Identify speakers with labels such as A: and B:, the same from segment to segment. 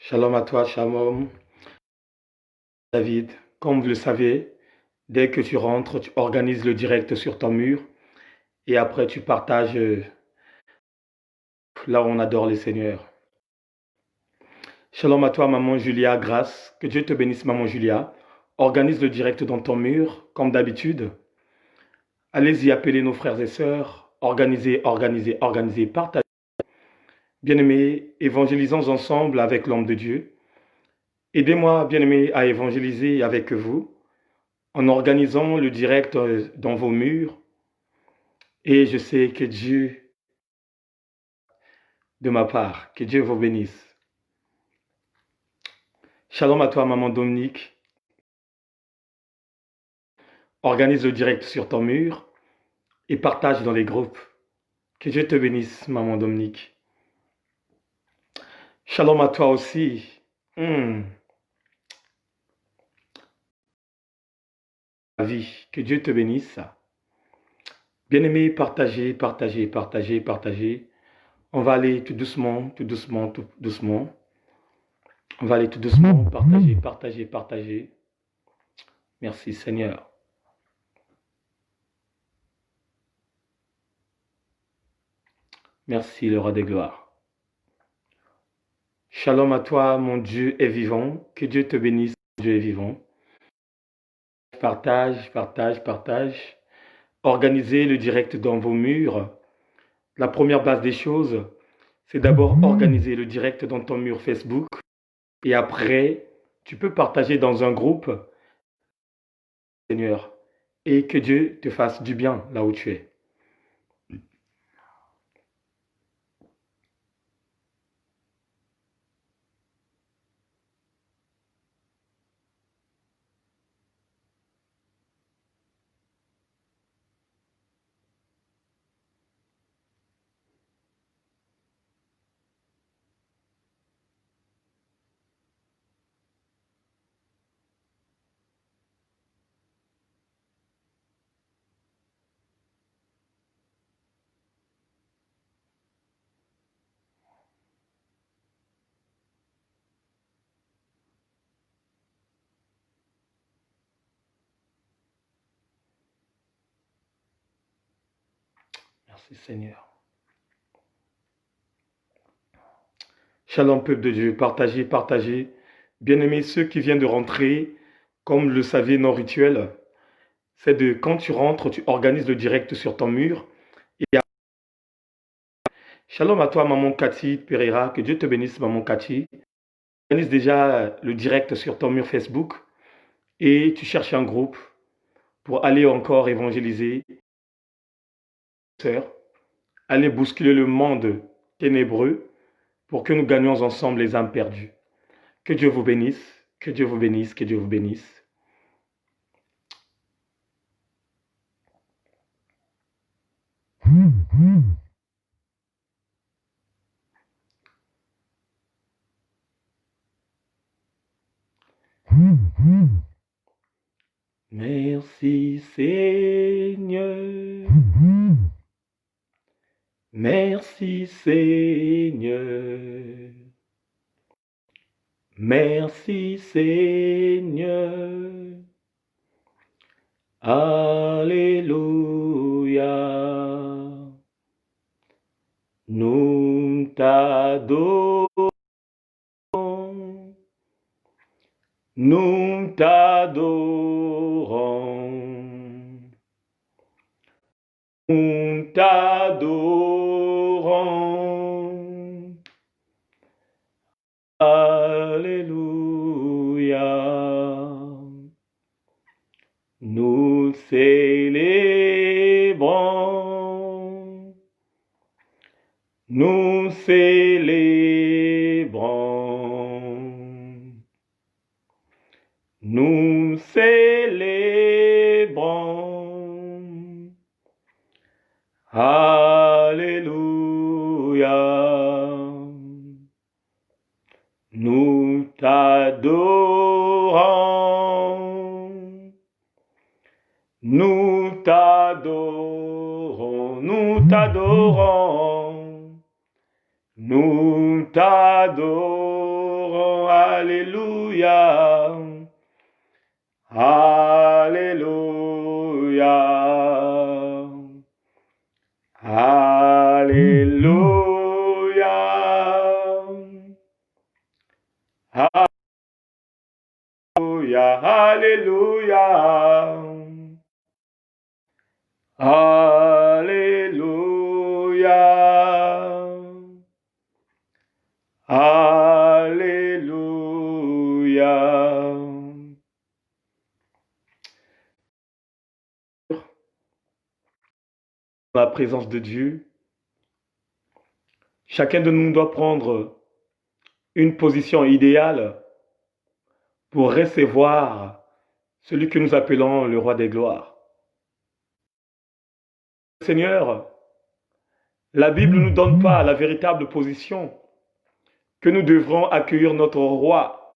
A: Shalom à toi, Shalom, David. Comme vous le savez, dès que tu rentres, tu organises le direct sur ton mur et après tu partages là où on adore les seigneurs. Shalom à toi, maman Julia, grâce. Que Dieu te bénisse, maman Julia. Organise le direct dans ton mur, comme d'habitude. Allez-y appeler nos frères et sœurs. Organisez, organisez, organisez, partagez. Bien-aimés, évangélisons ensemble avec l'homme de Dieu. Aidez-moi, bien-aimés, à évangéliser avec vous en organisant le direct dans vos murs. Et je sais que Dieu, de ma part, que Dieu vous bénisse. Shalom à toi, maman Dominique. Organise le direct sur ton mur et partage dans les groupes. Que Dieu te bénisse, maman Dominique. Shalom à toi aussi. La vie, que Dieu te bénisse. Bien-aimé, partagez, partagez, partagez, partagez. On va aller tout doucement, tout doucement, tout doucement. On va aller tout doucement, partagez, partagez, partagez. Merci Seigneur. Merci le roi des gloires. Shalom à toi, mon Dieu est vivant. Que Dieu te bénisse, mon Dieu est vivant. Partage, partage, partage. Organisez le direct dans vos murs. La première base des choses, c'est d'abord organiser le direct dans ton mur Facebook. Et après, tu peux partager dans un groupe, Seigneur. Et que Dieu te fasse du bien là où tu es. Merci Seigneur. Shalom peuple de Dieu, partagez, partagez. Bien-aimés, ceux qui viennent de rentrer, comme le savait nos rituels, c'est de quand tu rentres, tu organises le direct sur ton mur. Et shalom à toi, maman Cathy Pereira, que Dieu te bénisse, maman Cathy. Organise déjà le direct sur ton mur Facebook et tu cherches un groupe pour aller encore évangéliser, sœurs, aller bousculer le monde ténébreux pour que nous gagnions ensemble les âmes perdues. Que Dieu vous bénisse, que Dieu vous bénisse, que Dieu vous bénisse. Merci Seigneur. Merci Seigneur. Merci Seigneur. Alléluia. Nous t'adorons. Nous t'adorons. Nous t'adorons. Alléluia. Nous célébrons. Nous célébrons. Nous célébrons. Alléluia. Nous t'adorons. Nous t'adorons. Nous t'adorons. Nous t'adorons. Alléluia. Alléluia. Alléluia. Alléluia. Alléluia. Alléluia. Alléluia. Dans la présence de Dieu, chacun de nous doit prendre une position idéale pour recevoir celui que nous appelons le roi des gloires. Seigneur, la Bible ne nous donne pas la véritable position que nous devrons accueillir notre roi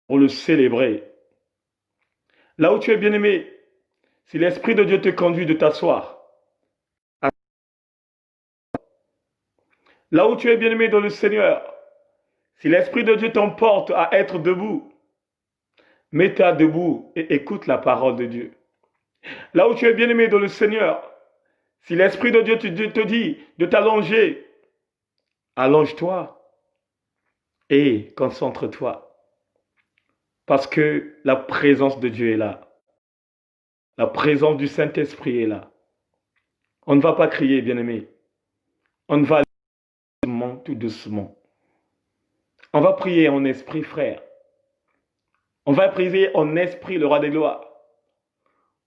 A: pour le célébrer. Là où tu es bien-aimé, si l'Esprit de Dieu te conduit de t'asseoir, là où tu es bien-aimé dans le Seigneur, si l'Esprit de Dieu t'emporte à être debout, mets-toi debout et écoute la parole de Dieu. Là où tu es bien-aimé dans le Seigneur, si l'Esprit de Dieu te dit de t'allonger, allonge-toi et concentre-toi. Parce que la présence de Dieu est là. La présence du Saint-Esprit est là. On ne va pas crier, bien-aimé. On va aller doucement, tout doucement. On va prier en esprit, frère. On va prier en esprit le roi des gloires.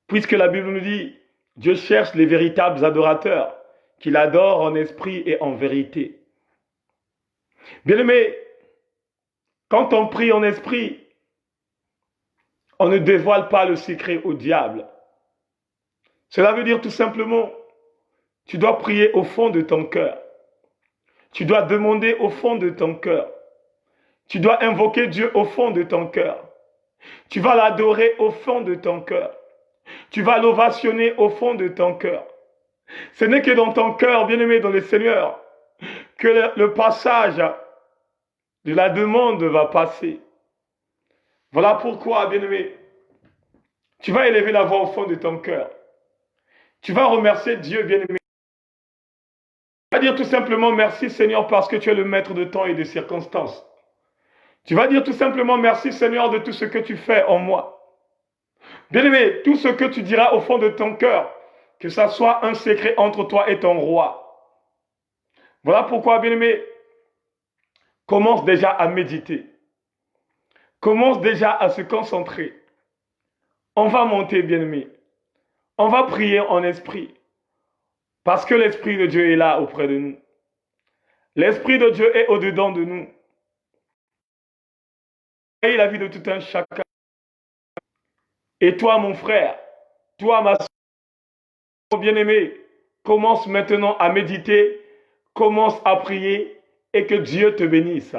A: Puisque la Bible nous dit, Dieu cherche les véritables adorateurs, qu'il adore en esprit et en vérité. Bien-aimé, quand on prie en esprit, on ne dévoile pas le secret au diable. Cela veut dire tout simplement, tu dois prier au fond de ton cœur. Tu dois demander au fond de ton cœur. Tu dois invoquer Dieu au fond de ton cœur. Tu vas l'adorer au fond de ton cœur. Tu vas l'ovationner au fond de ton cœur. Ce n'est que dans ton cœur, bien-aimé dans le Seigneur, que le passage de la demande va passer. Voilà pourquoi, bien-aimé, tu vas élever la voix au fond de ton cœur. Tu vas remercier Dieu, bien-aimé. Tu vas dire tout simplement merci, Seigneur, parce que tu es le maître de temps et des circonstances. Tu vas dire tout simplement merci, Seigneur, de tout ce que tu fais en moi. Bien-aimé, tout ce que tu diras au fond de ton cœur, que ça soit un secret entre toi et ton roi. Voilà pourquoi, bien-aimé, commence déjà à méditer. Commence déjà à se concentrer. On va monter, bien-aimé. On va prier en esprit. Parce que l'Esprit de Dieu est là auprès de nous. L'Esprit de Dieu est au-dedans de nous. Et la vie de tout un chacun. Et toi, mon frère, toi, ma soeur bien-aimée, commence maintenant à méditer, commence à prier et que Dieu te bénisse.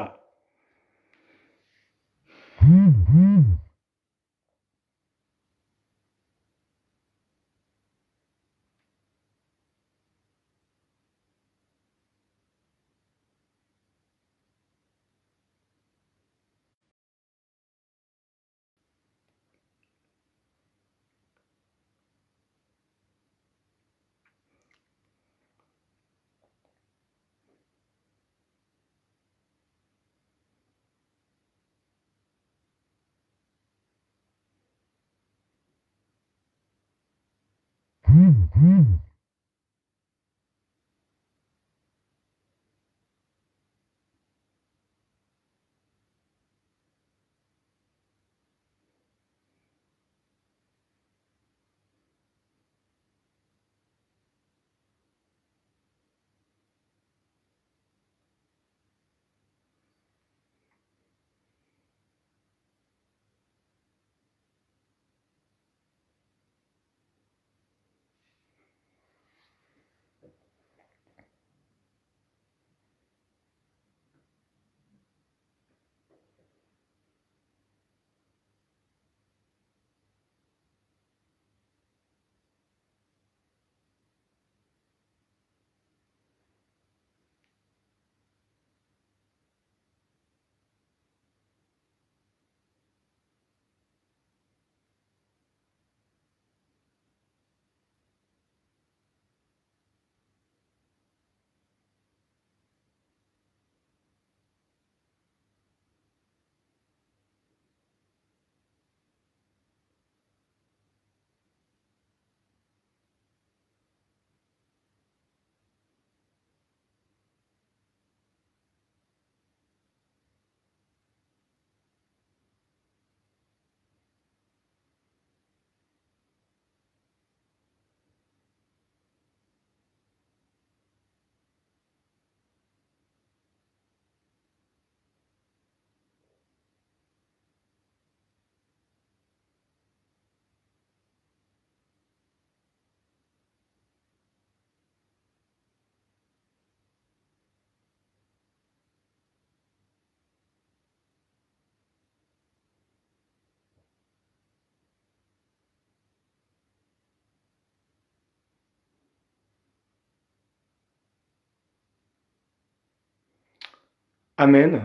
A: Amen.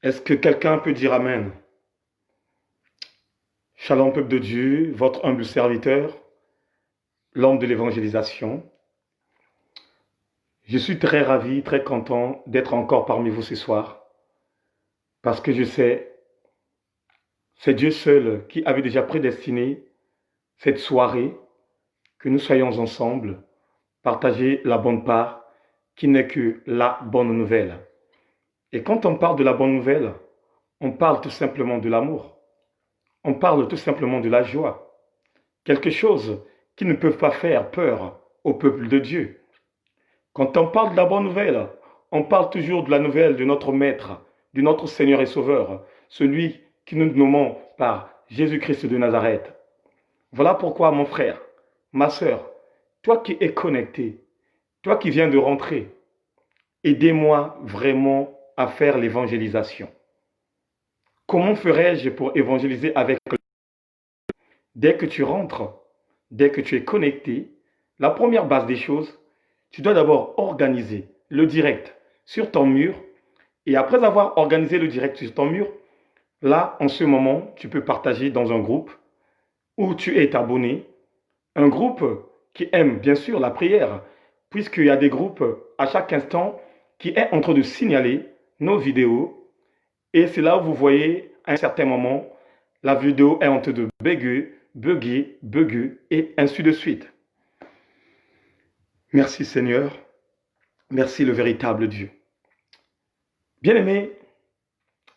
A: Est-ce que quelqu'un peut dire Amen? Shalom, peuple de Dieu, votre humble serviteur, l'homme de l'évangélisation. Je suis très ravi, très content d'être encore parmi vous ce soir, parce que je sais, c'est Dieu seul qui avait déjà prédestiné cette soirée, que nous soyons ensemble, partager la bonne part, qui n'est que la bonne nouvelle. Et quand on parle de la bonne nouvelle, on parle tout simplement de l'amour. On parle tout simplement de la joie. Quelque chose qui ne peut pas faire peur au peuple de Dieu. Quand on parle de la bonne nouvelle, on parle toujours de la nouvelle de notre Maître, de notre Seigneur et Sauveur, celui qui nous nommons par Jésus-Christ de Nazareth. Voilà pourquoi, mon frère, ma sœur, toi qui es connecté, toi qui viens de rentrer, aidez-moi vraiment à faire l'évangélisation. Comment ferais-je pour évangéliser avec le... Dès que tu rentres, dès que tu es connecté, la première base des choses, tu dois d'abord organiser le direct sur ton mur. Et après avoir organisé le direct sur ton mur, là, en ce moment, tu peux partager dans un groupe où tu es abonné. Un groupe qui aime bien sûr la prière, puisqu'il y a des groupes à chaque instant qui est en train de signaler nos vidéos. Et c'est là où vous voyez, à un certain moment, la vidéo est en train de bugger, et ainsi de suite. Merci Seigneur, merci le véritable Dieu. Bien-aimé,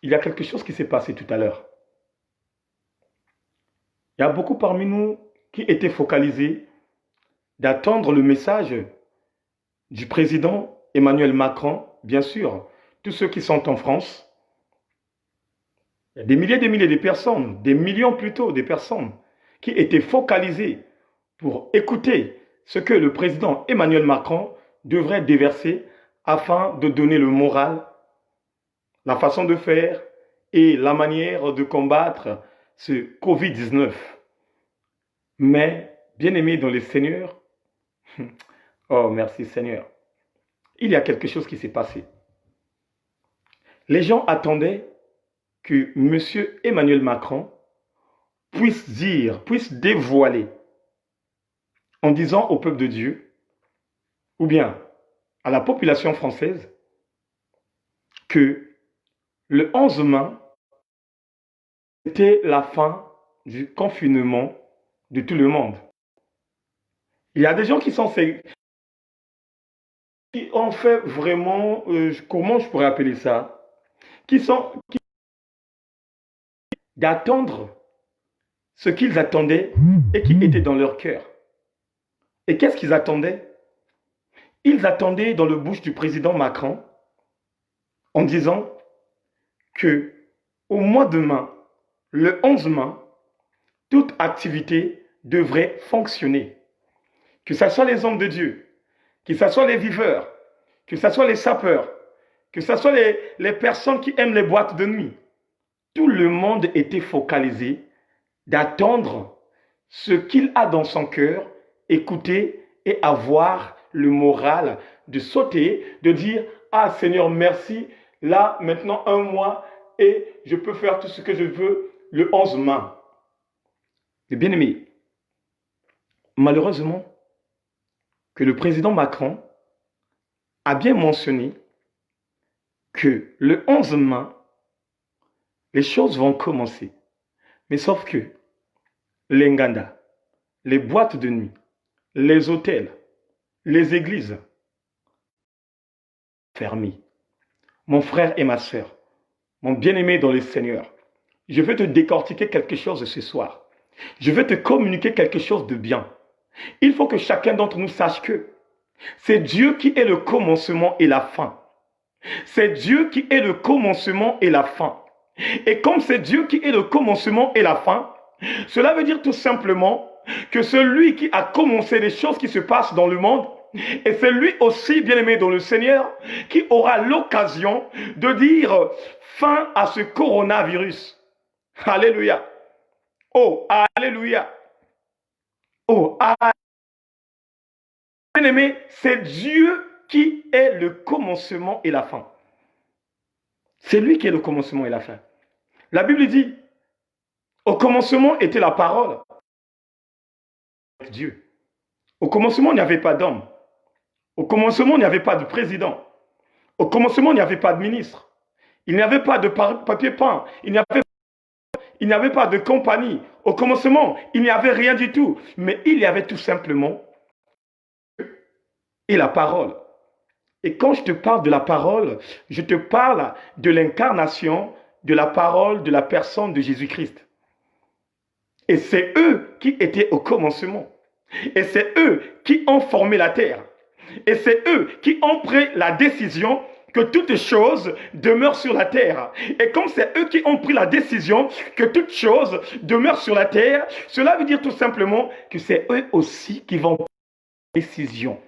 A: il y a quelque chose qui s'est passé tout à l'heure. Il y a beaucoup parmi nous qui étaient focalisés d'attendre le message du président Emmanuel Macron, bien sûr, tous ceux qui sont en France. Il y a des milliers de personnes, des millions plutôt de personnes qui étaient focalisées pour écouter ce que le président Emmanuel Macron devrait déverser afin de donner le moral, la façon de faire et la manière de combattre ce Covid-19. Mais, bien-aimés dans le Seigneur, oh merci Seigneur, il y a quelque chose qui s'est passé. Les gens attendaient que M. Emmanuel Macron puisse dire, puisse dévoiler en disant au peuple de Dieu, ou bien à la population française, que le 11 mai était la fin du confinement de tout le monde. Il y a des gens qui ont fait vraiment, comment je pourrais appeler ça, d'attendre ce qu'ils attendaient et qui était dans leur cœur. Et qu'est-ce qu'ils attendaient? Ils attendaient dans le bouche du président Macron en disant que au mois de mai, le 11 mai, toute activité devrait fonctionner. Que ce soit les hommes de Dieu, que ce soit les viveurs, que ce soit les sapeurs, que ce soit les personnes qui aiment les boîtes de nuit. Tout le monde était focalisé d'attendre ce qu'il a dans son cœur, écouter et avoir le moral de sauter, de dire « Ah Seigneur, merci, là maintenant un mois et je peux faire tout ce que je veux le 11 mai. » Mais bien aimé, malheureusement, que le président Macron a bien mentionné que le 11 mai, les choses vont commencer. Mais sauf que les Nganda, les boîtes de nuit, les hôtels, les églises fermées. Mon frère et ma sœur, mon bien-aimé dans le Seigneur, je veux te décortiquer quelque chose ce soir. Je veux te communiquer quelque chose de bien. Il faut que chacun d'entre nous sache que c'est Dieu qui est le commencement et la fin. C'est Dieu qui est le commencement et la fin. Et comme c'est Dieu qui est le commencement et la fin, cela veut dire tout simplement que celui qui a commencé les choses qui se passent dans le monde, et c'est lui aussi, bien-aimé dans le Seigneur, qui aura l'occasion de dire fin à ce coronavirus. Alléluia. Oh, alléluia. Oh, alléluia. Bien-aimé, c'est Dieu qui est le commencement et la fin. C'est lui qui est le commencement et la fin. La Bible dit, au commencement était la parole de Dieu. Au commencement, il n'y avait pas d'homme. Au commencement, il n'y avait pas de président. Au commencement, il n'y avait pas de ministre. Il n'y avait pas de papier peint. Il n'y avait pas de compagnie. Au commencement, il n'y avait rien du tout. Mais il y avait tout simplement et la parole. Et quand je te parle de la parole, je te parle de l'incarnation de la parole de la personne de Jésus-Christ. Et c'est eux qui étaient au commencement. Et c'est eux qui ont formé la terre. Et c'est eux qui ont pris la décision que toutes choses demeurent sur la terre. Et comme c'est eux qui ont pris la décision que toutes choses demeurent sur la terre, cela veut dire tout simplement que c'est eux aussi qui vont prendre la décision.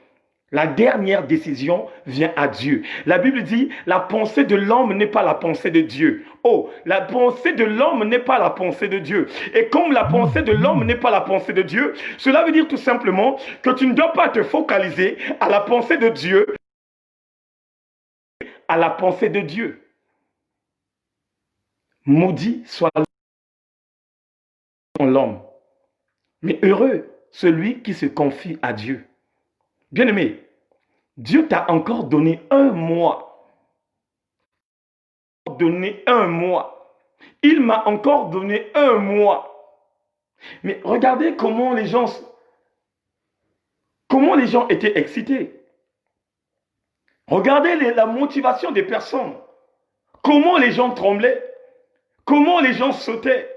A: La dernière décision vient à Dieu. La Bible dit, la pensée de l'homme n'est pas la pensée de Dieu. Oh, la pensée de l'homme n'est pas la pensée de Dieu. Et comme la pensée de l'homme n'est pas la pensée de Dieu, cela veut dire tout simplement que tu ne dois pas te focaliser à la pensée de Dieu, à la pensée de Dieu. Maudit soit l'homme, mais heureux celui qui se confie à Dieu. Bien-aimé, Dieu t'a encore donné un mois. Il m'a encore donné un mois. Mais regardez comment les gens étaient excités. Regardez la motivation des personnes. Comment les gens tremblaient. Comment les gens sautaient.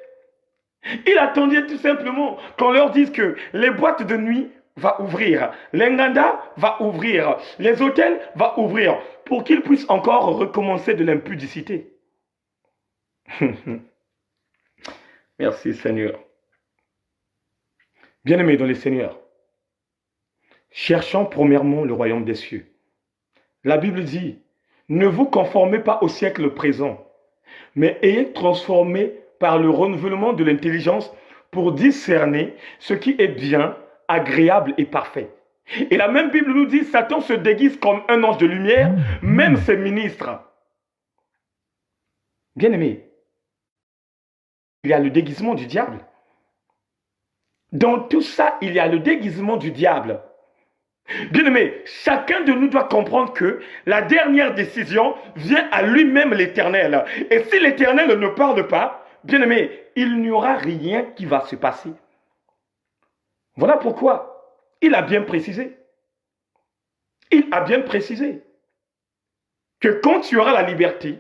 A: Ils attendaient tout simplement qu'on leur dise que les boîtes de nuit vont ouvrir, l'Enganda va ouvrir, les hôtels vont ouvrir, pour qu'ils puissent encore recommencer de l'impudicité. Merci Seigneur. Bien-aimés dans les Seigneurs, cherchons premièrement le royaume des cieux. La Bible dit, ne vous conformez pas au siècle présent, mais ayez transformé par le renouvellement de l'intelligence pour discerner ce qui est bien, agréable et parfait. Et la même Bible nous dit, Satan se déguise comme un ange de lumière, même ses ministres. Bien-aimé, il y a le déguisement du diable. Dans tout ça, il y a le déguisement du diable. Bien-aimé, chacun de nous doit comprendre que la dernière décision vient à lui-même l'Éternel. Et si l'Éternel ne parle pas, bien-aimé, il n'y aura rien qui va se passer. Voilà pourquoi il a bien précisé. Il a bien précisé que quand tu auras la liberté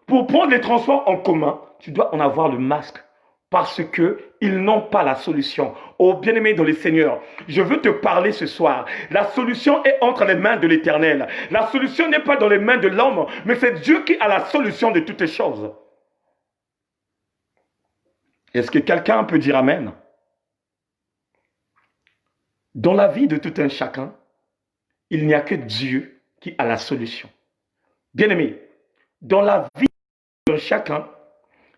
A: pour prendre les transports en commun, tu dois en avoir le masque. Parce qu'ils n'ont pas la solution. Oh bien-aimé dans le Seigneur, je veux te parler ce soir. La solution est entre les mains de l'Éternel. La solution n'est pas dans les mains de l'homme, mais c'est Dieu qui a la solution de toutes choses. Est-ce que quelqu'un peut dire Amen? Dans la vie de tout un chacun, il n'y a que Dieu qui a la solution. Bien-aimé, dans la vie de chacun,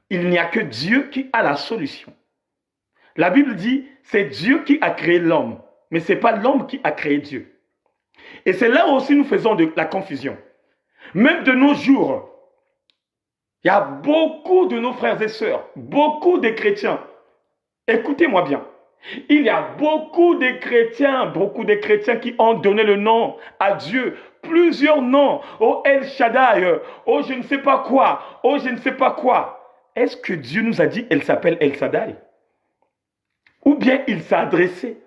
A: il n'y a que Dieu qui a la solution. La Bible dit, c'est Dieu qui a créé l'homme, mais ce n'est pas l'homme qui a créé Dieu. Et c'est là aussi nous faisons de la confusion. Même de nos jours, il y a beaucoup de nos frères et sœurs, beaucoup de chrétiens. Écoutez-moi bien. Il y a beaucoup de chrétiens qui ont donné le nom à Dieu. Plusieurs noms. Oh El Shaddai, oh je ne sais pas quoi, oh je ne sais pas quoi. Est-ce que Dieu nous a dit elle s'appelle El Shaddai? Ou bien il s'est adressé?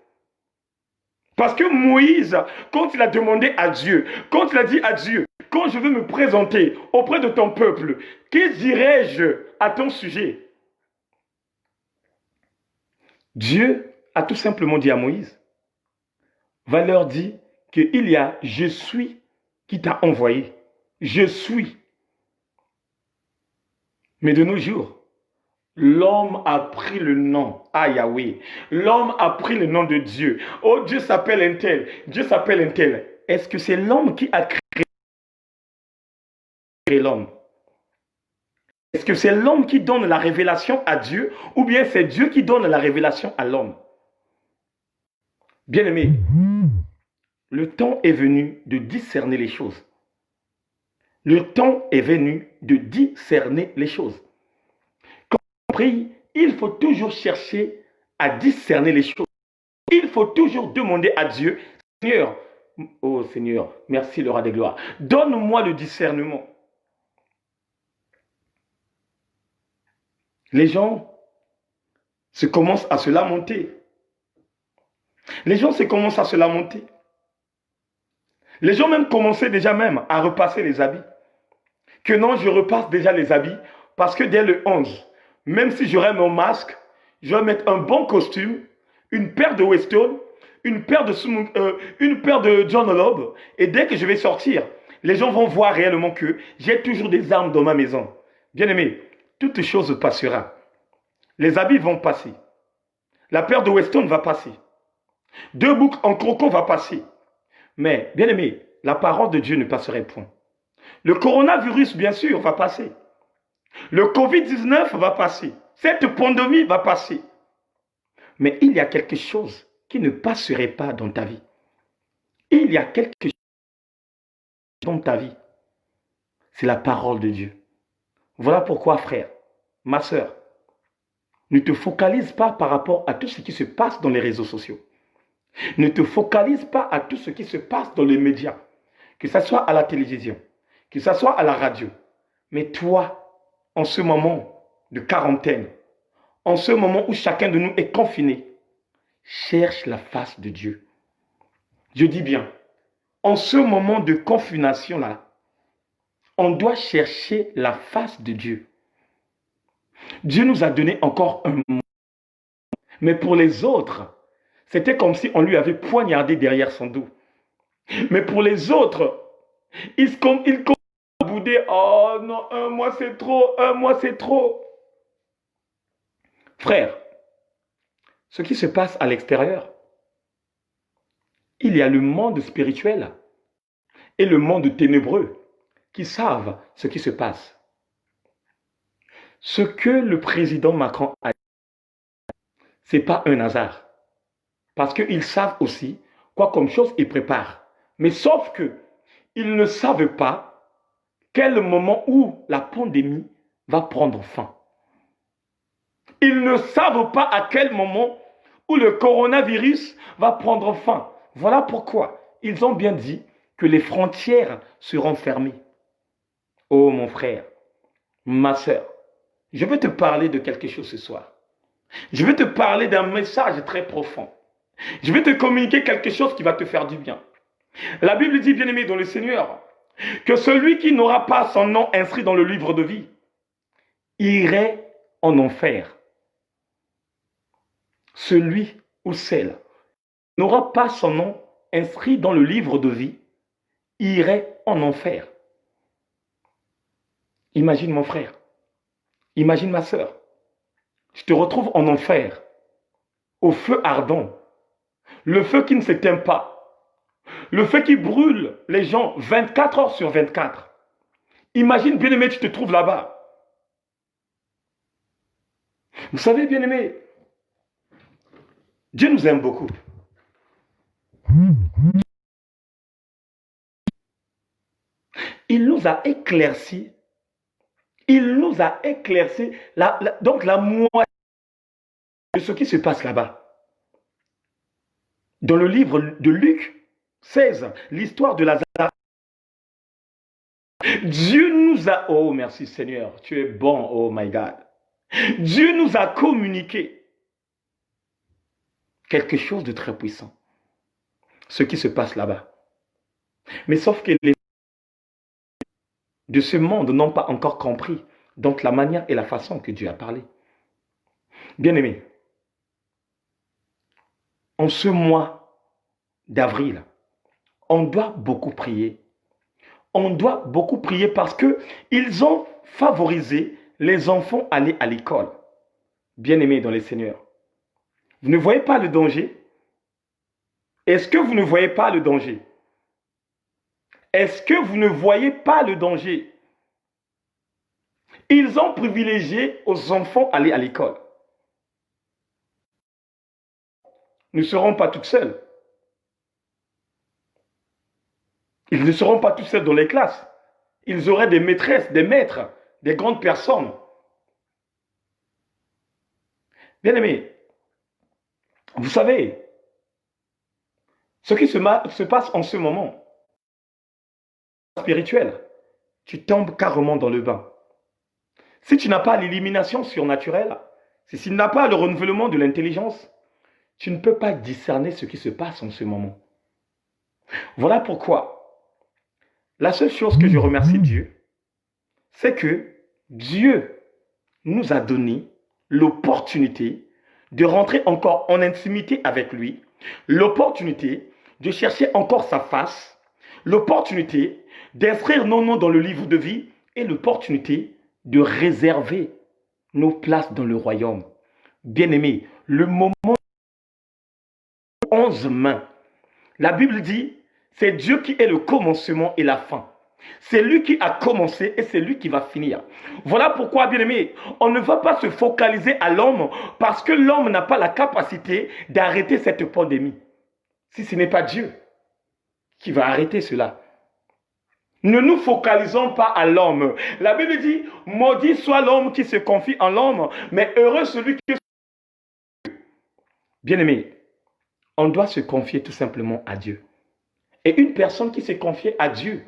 A: Parce que Moïse, quand il a demandé à Dieu, quand il a dit à Dieu, quand je veux me présenter auprès de ton peuple, que dirais-je à ton sujet? Dieu a tout simplement dit à Moïse, va leur dire qu'il y a je suis qui t'a envoyé. Je suis. Mais de nos jours, l'homme a pris le nom à Yahweh. L'homme a pris le nom de Dieu. Oh, Dieu s'appelle un tel. Dieu s'appelle un tel. Est-ce que c'est l'homme qui a créé l'homme? Est-ce que c'est l'homme qui donne la révélation à Dieu ou bien c'est Dieu qui donne la révélation à l'homme? Bien-aimé, le temps est venu de discerner les choses. Le temps est venu de discerner les choses. Quand on prie, il faut toujours chercher à discerner les choses. Il faut toujours demander à Dieu, Seigneur, oh Seigneur, merci le roi des gloires, donne-moi le discernement. Les gens se commencent à se lamenter. Les gens se commencent à se lamenter. Les gens même commençaient déjà même à repasser les habits. Que non, je repasse déjà les habits parce que dès le 11, même si j'aurai mon masque, je vais mettre un bon costume, une paire de Weston, une paire de John Lobb, et dès que je vais sortir, les gens vont voir réellement que j'ai toujours des armes dans ma maison. Bien aimé, toute chose passera. Les habits vont passer. La paire de Weston va passer. 2 boucles en croco va passer. Mais, bien aimé, la parole de Dieu ne passerait point. Le coronavirus, bien sûr, va passer. Le Covid-19 va passer. Cette pandémie va passer. Mais il y a quelque chose qui ne passerait pas dans ta vie. Il y a quelque chose dans ta vie. C'est la parole de Dieu. Voilà pourquoi, frère, ma soeur, ne te focalise pas par rapport à tout ce qui se passe dans les réseaux sociaux. Ne te focalise pas à tout ce qui se passe dans les médias, que ce soit à la télévision, que ce soit à la radio. Mais toi, en ce moment de quarantaine, en ce moment où chacun de nous est confiné, cherche la face de Dieu. Je dis bien, en ce moment de confination-là, on doit chercher la face de Dieu. Dieu nous a donné encore un mot. Mais pour les autres, c'était comme si on lui avait poignardé derrière son dos. Mais pour les autres, ils commencent à bouder. Oh non, 1 mois c'est trop, 1 mois c'est trop. Frère, ce qui se passe à l'extérieur, il y a le monde spirituel et le monde ténébreux qui savent ce qui se passe. Ce que le président Macron a dit, ce n'est pas un hasard. Parce qu'ils savent aussi quoi comme chose ils préparent. Mais sauf que ils ne savent pas quel moment où la pandémie va prendre fin. Ils ne savent pas à quel moment où le coronavirus va prendre fin. Voilà pourquoi ils ont bien dit que les frontières seront fermées. Oh mon frère, ma soeur, je veux te parler de quelque chose ce soir. Je veux te parler d'un message très profond. Je vais te communiquer quelque chose qui va te faire du bien. La Bible dit, bien-aimé dans le Seigneur, que celui qui n'aura pas son nom inscrit dans le livre de vie irait en enfer. Celui ou celle qui n'aura pas son nom inscrit dans le livre de vie irait en enfer. Imagine mon frère, imagine ma soeur, je te retrouve en enfer, au feu ardent, le feu qui ne s'éteint pas, le feu qui brûle les gens 24 heures sur 24. Imagine, bien-aimé, tu te trouves là-bas. Vous savez, bien-aimé, Dieu nous aime beaucoup. Il nous a éclairci. Il nous a éclairci donc la moitié de ce qui se passe là-bas. Dans le livre de Luc 16, l'histoire de Lazare, Dieu nous a... Oh, merci Seigneur, tu es bon, oh my God. Dieu nous a communiqué quelque chose de très puissant. Ce qui se passe là-bas. Mais sauf que les de ce monde n'ont pas encore compris donc la manière et la façon que Dieu a parlé. Bien-aimés, en ce mois d'avril, on doit beaucoup prier. On doit beaucoup prier parce qu'ils ont favorisé les enfants à aller à l'école. Bien-aimés dans les Seigneurs, vous ne voyez pas le danger? Est-ce que vous ne voyez pas le danger? Est-ce que vous ne voyez pas le danger? Ils ont privilégié aux enfants aller à l'école. Nous ne serons pas toutes seules. Ils ne seront pas tous seuls dans les classes. Ils auraient des maîtresses, des maîtres, des grandes personnes. Bien aimé, vous savez, ce qui se passe en ce moment, spirituel, tu tombes carrément dans le bain. Si tu n'as pas l'élimination surnaturelle, si tu n'as pas le renouvellement de l'intelligence, tu ne peux pas discerner ce qui se passe en ce moment. Voilà pourquoi la seule chose que je remercie Dieu, c'est que Dieu nous a donné l'opportunité de rentrer encore en intimité avec lui, l'opportunité de chercher encore sa face, l'opportunité d'inscrire nos noms dans le livre de vie et l'opportunité de réserver nos places dans le royaume. Bien-aimés, le moment 11 mains, la Bible dit, c'est Dieu qui est le commencement et la fin. C'est lui qui a commencé et c'est lui qui va finir. Voilà pourquoi, bien-aimé, on ne va pas se focaliser à l'homme parce que l'homme n'a pas la capacité d'arrêter cette pandémie. Si ce n'est pas Dieu qui va arrêter cela. Ne nous focalisons pas à l'homme. La Bible dit, maudit soit l'homme qui se confie en l'homme, mais heureux celui qui... Bien-aimé, on doit se confier tout simplement à Dieu. Et une personne qui s'est confiée à Dieu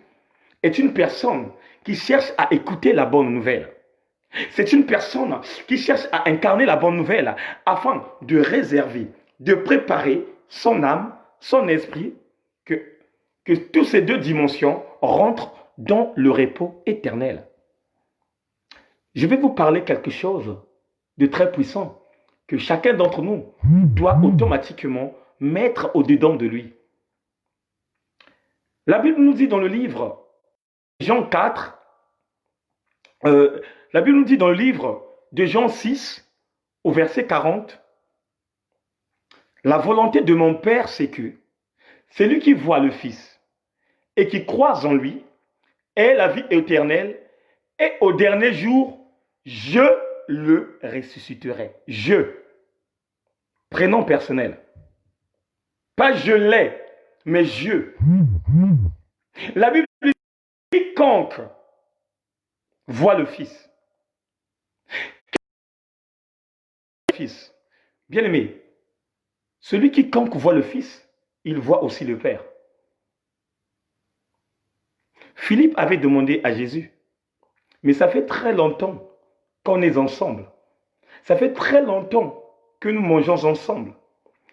A: est une personne qui cherche à écouter la bonne nouvelle. C'est une personne qui cherche à incarner la bonne nouvelle afin de réserver, de préparer son âme, son esprit, que toutes ces deux dimensions rentrent dans le repos éternel. Je vais vous parler quelque chose de très puissant que chacun d'entre nous doit automatiquement mettre au-dedans de lui. La Bible nous dit dans le livre Jean 4, la Bible nous dit dans le livre de Jean 6, au verset 40, la volonté de mon Père, c'est que celui qui voit le Fils et qui croit en lui ait la vie éternelle, et au dernier jour, je le ressusciterai. Je, prénom personnel. Pas je l'ai, mais je. La Bible dit, quiconque voit le Fils. Fils. Bien-aimé, celui quiconque voit le Fils, il voit aussi le Père. Philippe avait demandé à Jésus, mais ça fait très longtemps qu'on est ensemble. Ça fait très longtemps que nous mangeons ensemble.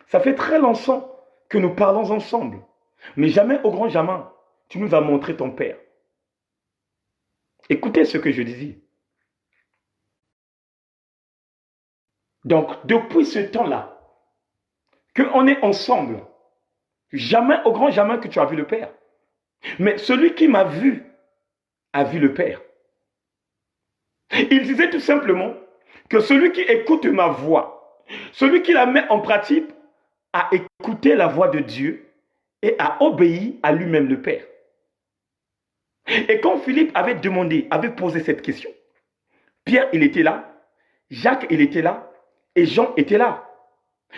A: Ça fait très longtemps que nous parlons ensemble. Mais jamais, au grand jamais, tu nous as montré ton Père. Écoutez ce que je dis. Donc, depuis ce temps-là, qu'on est ensemble, jamais, au grand jamais que tu as vu le Père. Mais celui qui m'a vu a vu le Père. Il disait tout simplement que celui qui écoute ma voix, celui qui la met en pratique, a écouté la voix de Dieu et a obéi à lui-même le Père. Et quand Philippe avait demandé, avait posé cette question, Pierre, il était là, Jacques, il était là, et Jean était là.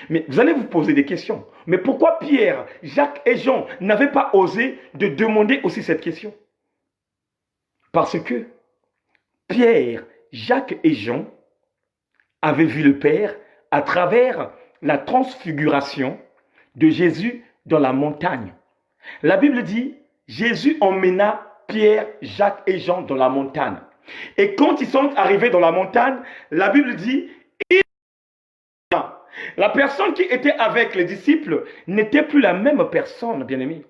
A: Mais vous allez vous poser des questions. Mais pourquoi Pierre, Jacques et Jean n'avaient pas osé de demander aussi cette question? Parce que Pierre, Jacques et Jean avaient vu le Père à travers la transfiguration de Jésus dans la montagne. La Bible dit, Jésus emmena Pierre, Jacques et Jean dans la montagne. Et quand ils sont arrivés dans la montagne, la Bible dit, la personne qui était avec les disciples n'était plus la même personne, bien-aimé.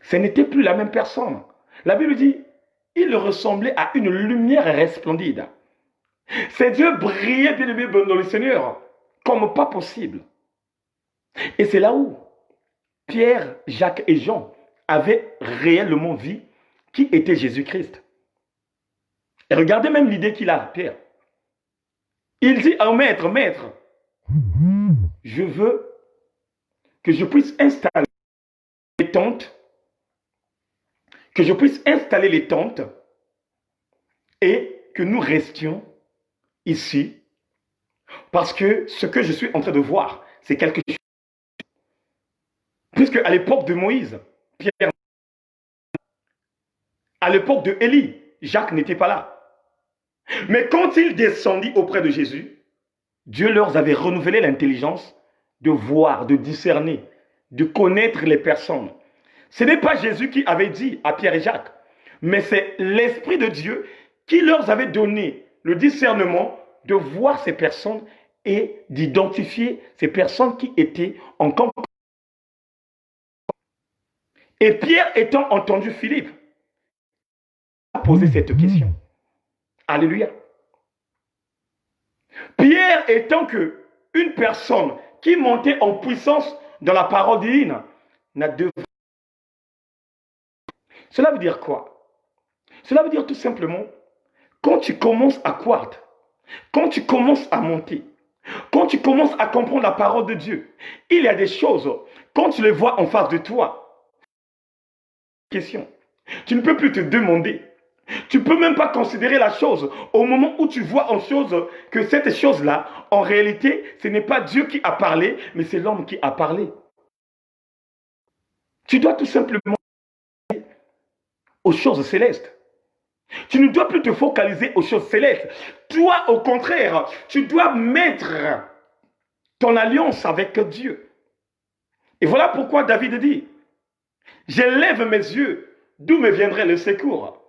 A: Ce n'était plus la même personne. La Bible dit, il ressemblait à une lumière resplendide. Ses yeux brillaient, bien-aimé, dans le Seigneur, comme pas possible. Et c'est là où Pierre, Jacques et Jean avaient réellement vu qui était Jésus-Christ. Et regardez même l'idée qu'il a, Pierre. Il dit à maître, maître, je veux que je puisse installer les tentes, que je puisse installer les tentes et que nous restions ici parce que ce que je suis en train de voir, c'est quelque chose. Puisque à l'époque de Moïse, Pierre, À l'époque de Élie, Jacques n'était pas là. Mais quand il descendit auprès de Jésus, Dieu leur avait renouvelé l'intelligence de voir, de discerner, de connaître les personnes. Ce n'est pas Jésus qui avait dit à Pierre et Jacques, mais c'est l'Esprit de Dieu qui leur avait donné le discernement de voir ces personnes et d'identifier ces personnes qui étaient en compagnie. Et Pierre étant entendu Philippe, a posé cette question. Alléluia. Pierre étant que une personne qui montait en puissance dans la parole divine, n'a de... Cela veut dire quoi? Cela veut dire tout simplement, quand tu commences à croître, quand tu commences à monter, quand tu commences à comprendre la parole de Dieu, il y a des choses, quand tu les vois en face de toi, question, tu ne peux plus te demander. Tu ne peux même pas considérer la chose au moment où tu vois en chose que cette chose-là, en réalité, ce n'est pas Dieu qui a parlé, mais c'est l'homme qui a parlé. Tu dois tout simplement aux choses célestes. Tu ne dois plus te focaliser aux choses célestes. Toi, au contraire, tu dois mettre ton alliance avec Dieu. Et voilà pourquoi David dit, j'élève mes yeux, d'où me viendrait le secours?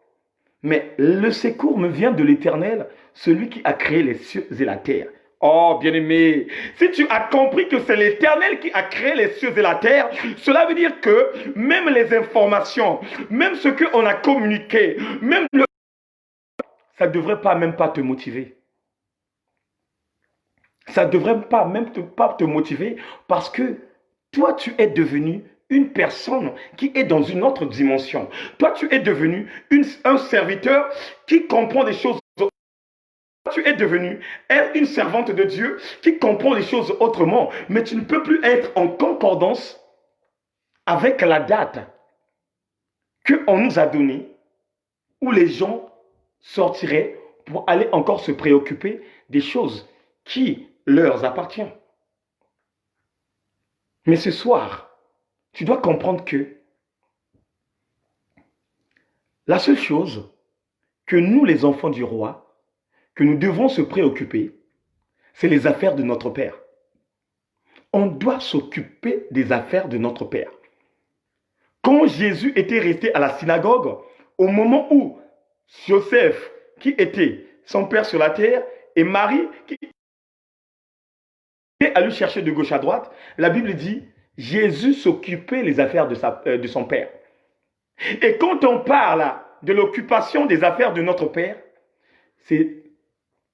A: Mais le secours me vient de l'Éternel, celui qui a créé les cieux et la terre. Oh, bien-aimé, si tu as compris que c'est l'Éternel qui a créé les cieux et la terre, cela veut dire que même les informations, même ce qu'on a communiqué, même ça ne devrait pas même pas te motiver. Ça ne devrait pas même pas te motiver parce que toi, tu es devenu une personne qui est dans une autre dimension. Toi, tu es devenu un serviteur qui comprend des choses. Tu es devenu une servante de Dieu qui comprend les choses autrement. Mais tu ne peux plus être en concordance avec la date qu'on nous a donnée où les gens sortiraient pour aller encore se préoccuper des choses qui leur appartiennent. Mais ce soir, tu dois comprendre que la seule chose que nous, les enfants du roi, que nous devons se préoccuper, c'est les affaires de notre Père. On doit s'occuper des affaires de notre Père. Quand Jésus était resté à la synagogue, au moment où Joseph, qui était son père sur la terre, et Marie, qui était allé chercher de gauche à droite, la Bible dit, Jésus s'occupait des affaires de son père. Et quand on parle de l'occupation des affaires de notre Père, c'est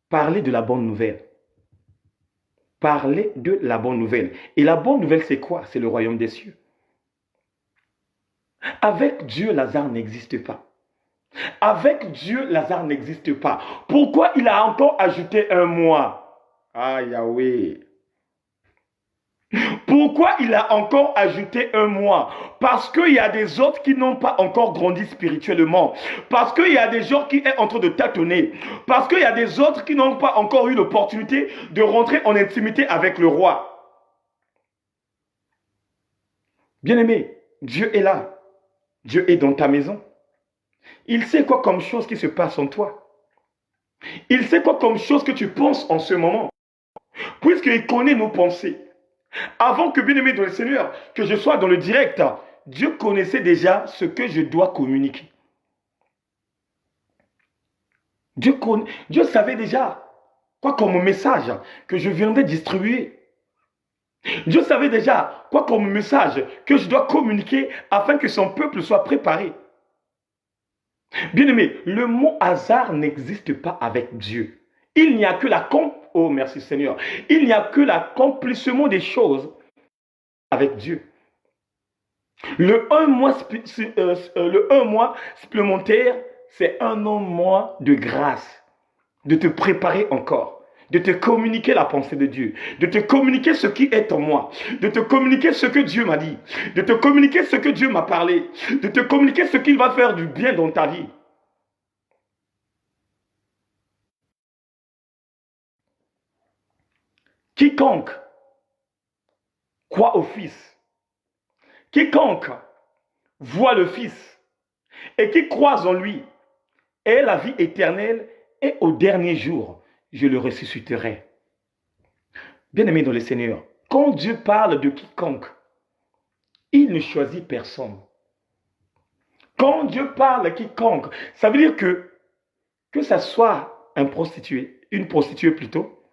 A: parler de la bonne nouvelle. Parler de la bonne nouvelle. Et la bonne nouvelle, c'est quoi? C'est le royaume des cieux. Avec Dieu, Lazare n'existe pas. Avec Dieu, Lazare n'existe pas. Pourquoi il a encore ajouté un mois? Ah, Yahweh. Pourquoi il a encore ajouté un mois? Parce qu'il y a des autres qui n'ont pas encore grandi spirituellement. Parce qu'il y a des gens qui sont en train de tâtonner. Parce qu'il y a des autres qui n'ont pas encore eu l'opportunité de rentrer en intimité avec le roi. Bien-aimé, Dieu est là. Dieu est dans ta maison. Il sait quoi comme chose qui se passe en toi. Il sait quoi comme chose que tu penses en ce moment. Puisqu'il connaît nos pensées. Avant que, bien-aimé dans le Seigneur, que je sois dans le direct, Dieu connaissait déjà ce que je dois communiquer. Dieu savait déjà quoi comme message que je viendrais distribuer. Dieu savait déjà quoi comme message que je dois communiquer afin que son peuple soit préparé. Bien-aimé, le mot hasard n'existe pas avec Dieu. Il n'y a que oh merci Seigneur, il n'y a que l'accomplissement des choses avec Dieu. Le un mois supplémentaire, c'est un mois de grâce, de te préparer encore, de te communiquer la pensée de Dieu, de te communiquer ce qui est en moi, de te communiquer ce que Dieu m'a dit, de te communiquer ce que Dieu m'a parlé, de te communiquer ce qu'il va faire du bien dans ta vie. Quiconque croit au Fils, quiconque voit le Fils et qui croient en lui aient la vie éternelle, et au dernier jour, je le ressusciterai. Bien-aimé dans le Seigneur, quand Dieu parle de quiconque, il ne choisit personne. Quand Dieu parle de quiconque, ça veut dire que ça soit un prostitué, une prostituée plutôt,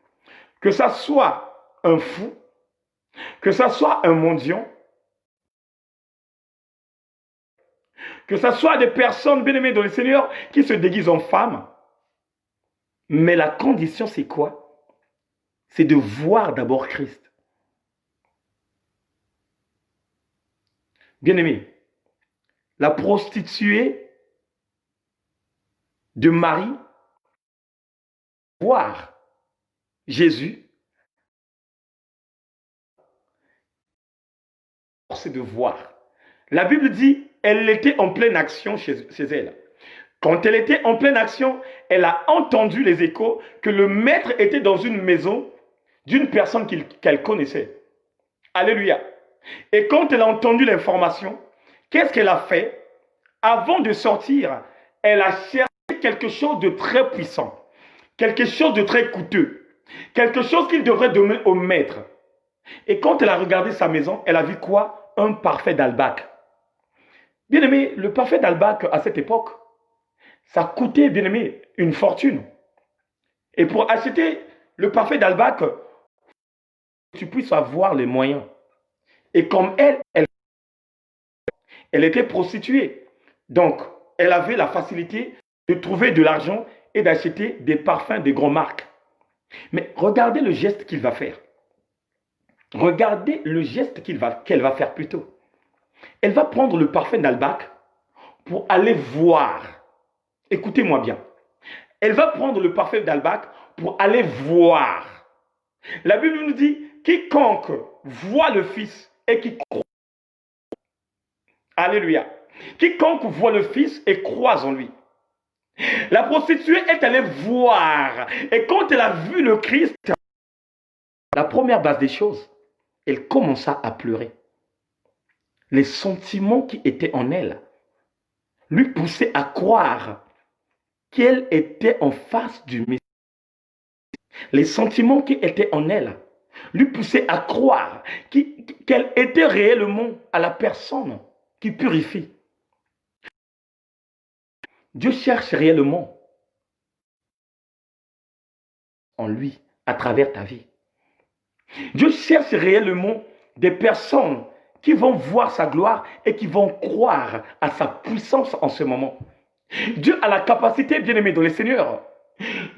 A: que ça soit un fou, que ça soit un mendiant, que ça soit des personnes bien-aimées dans le Seigneur qui se déguisent en femmes. Mais la condition, c'est quoi? C'est de voir d'abord Christ. Bien-aimé, la prostituée de Marie, voir Jésus, c'est de voir. La Bible dit, elle était en pleine action chez elle. Quand elle était en pleine action, elle a entendu les échos que le maître était dans une maison d'une personne qu'elle connaissait. Alléluia. Et quand elle a entendu l'information, qu'est-ce qu'elle a fait? Avant de sortir, elle a cherché quelque chose de très puissant, quelque chose de très coûteux, quelque chose qu'il devrait donner au maître. Et quand elle a regardé sa maison, elle a vu quoi? Un parfait d'albac. Bien aimé, le parfait d'albac à cette époque, ça coûtait, bien aimé, une fortune. Et pour acheter le parfait d'albac, tu puisses avoir les moyens. Et comme elle était prostituée. Donc, elle avait la facilité de trouver de l'argent et d'acheter des parfums de grandes marques. Mais regardez le geste qu'il va faire. Regardez le geste qu'elle va faire plutôt. Elle va prendre le parfum d'albac pour aller voir. Écoutez-moi bien. Elle va prendre le parfum d'albac pour aller voir. La Bible nous dit, quiconque voit le Fils et qui croit. Alléluia. Quiconque voit le Fils et croit en lui. La prostituée est allée voir. Et quand elle a vu le Christ, la première base des choses, elle commença à pleurer. Les sentiments qui étaient en elle lui poussaient à croire qu'elle était en face du Messie. Les sentiments qui étaient en elle lui poussaient à croire qu'elle était réellement à la personne qui purifie. Dieu cherche réellement en lui à travers ta vie. Dieu cherche réellement des personnes qui vont voir sa gloire et qui vont croire à sa puissance en ce moment. Dieu a la capacité, bien-aimé dans le Seigneur,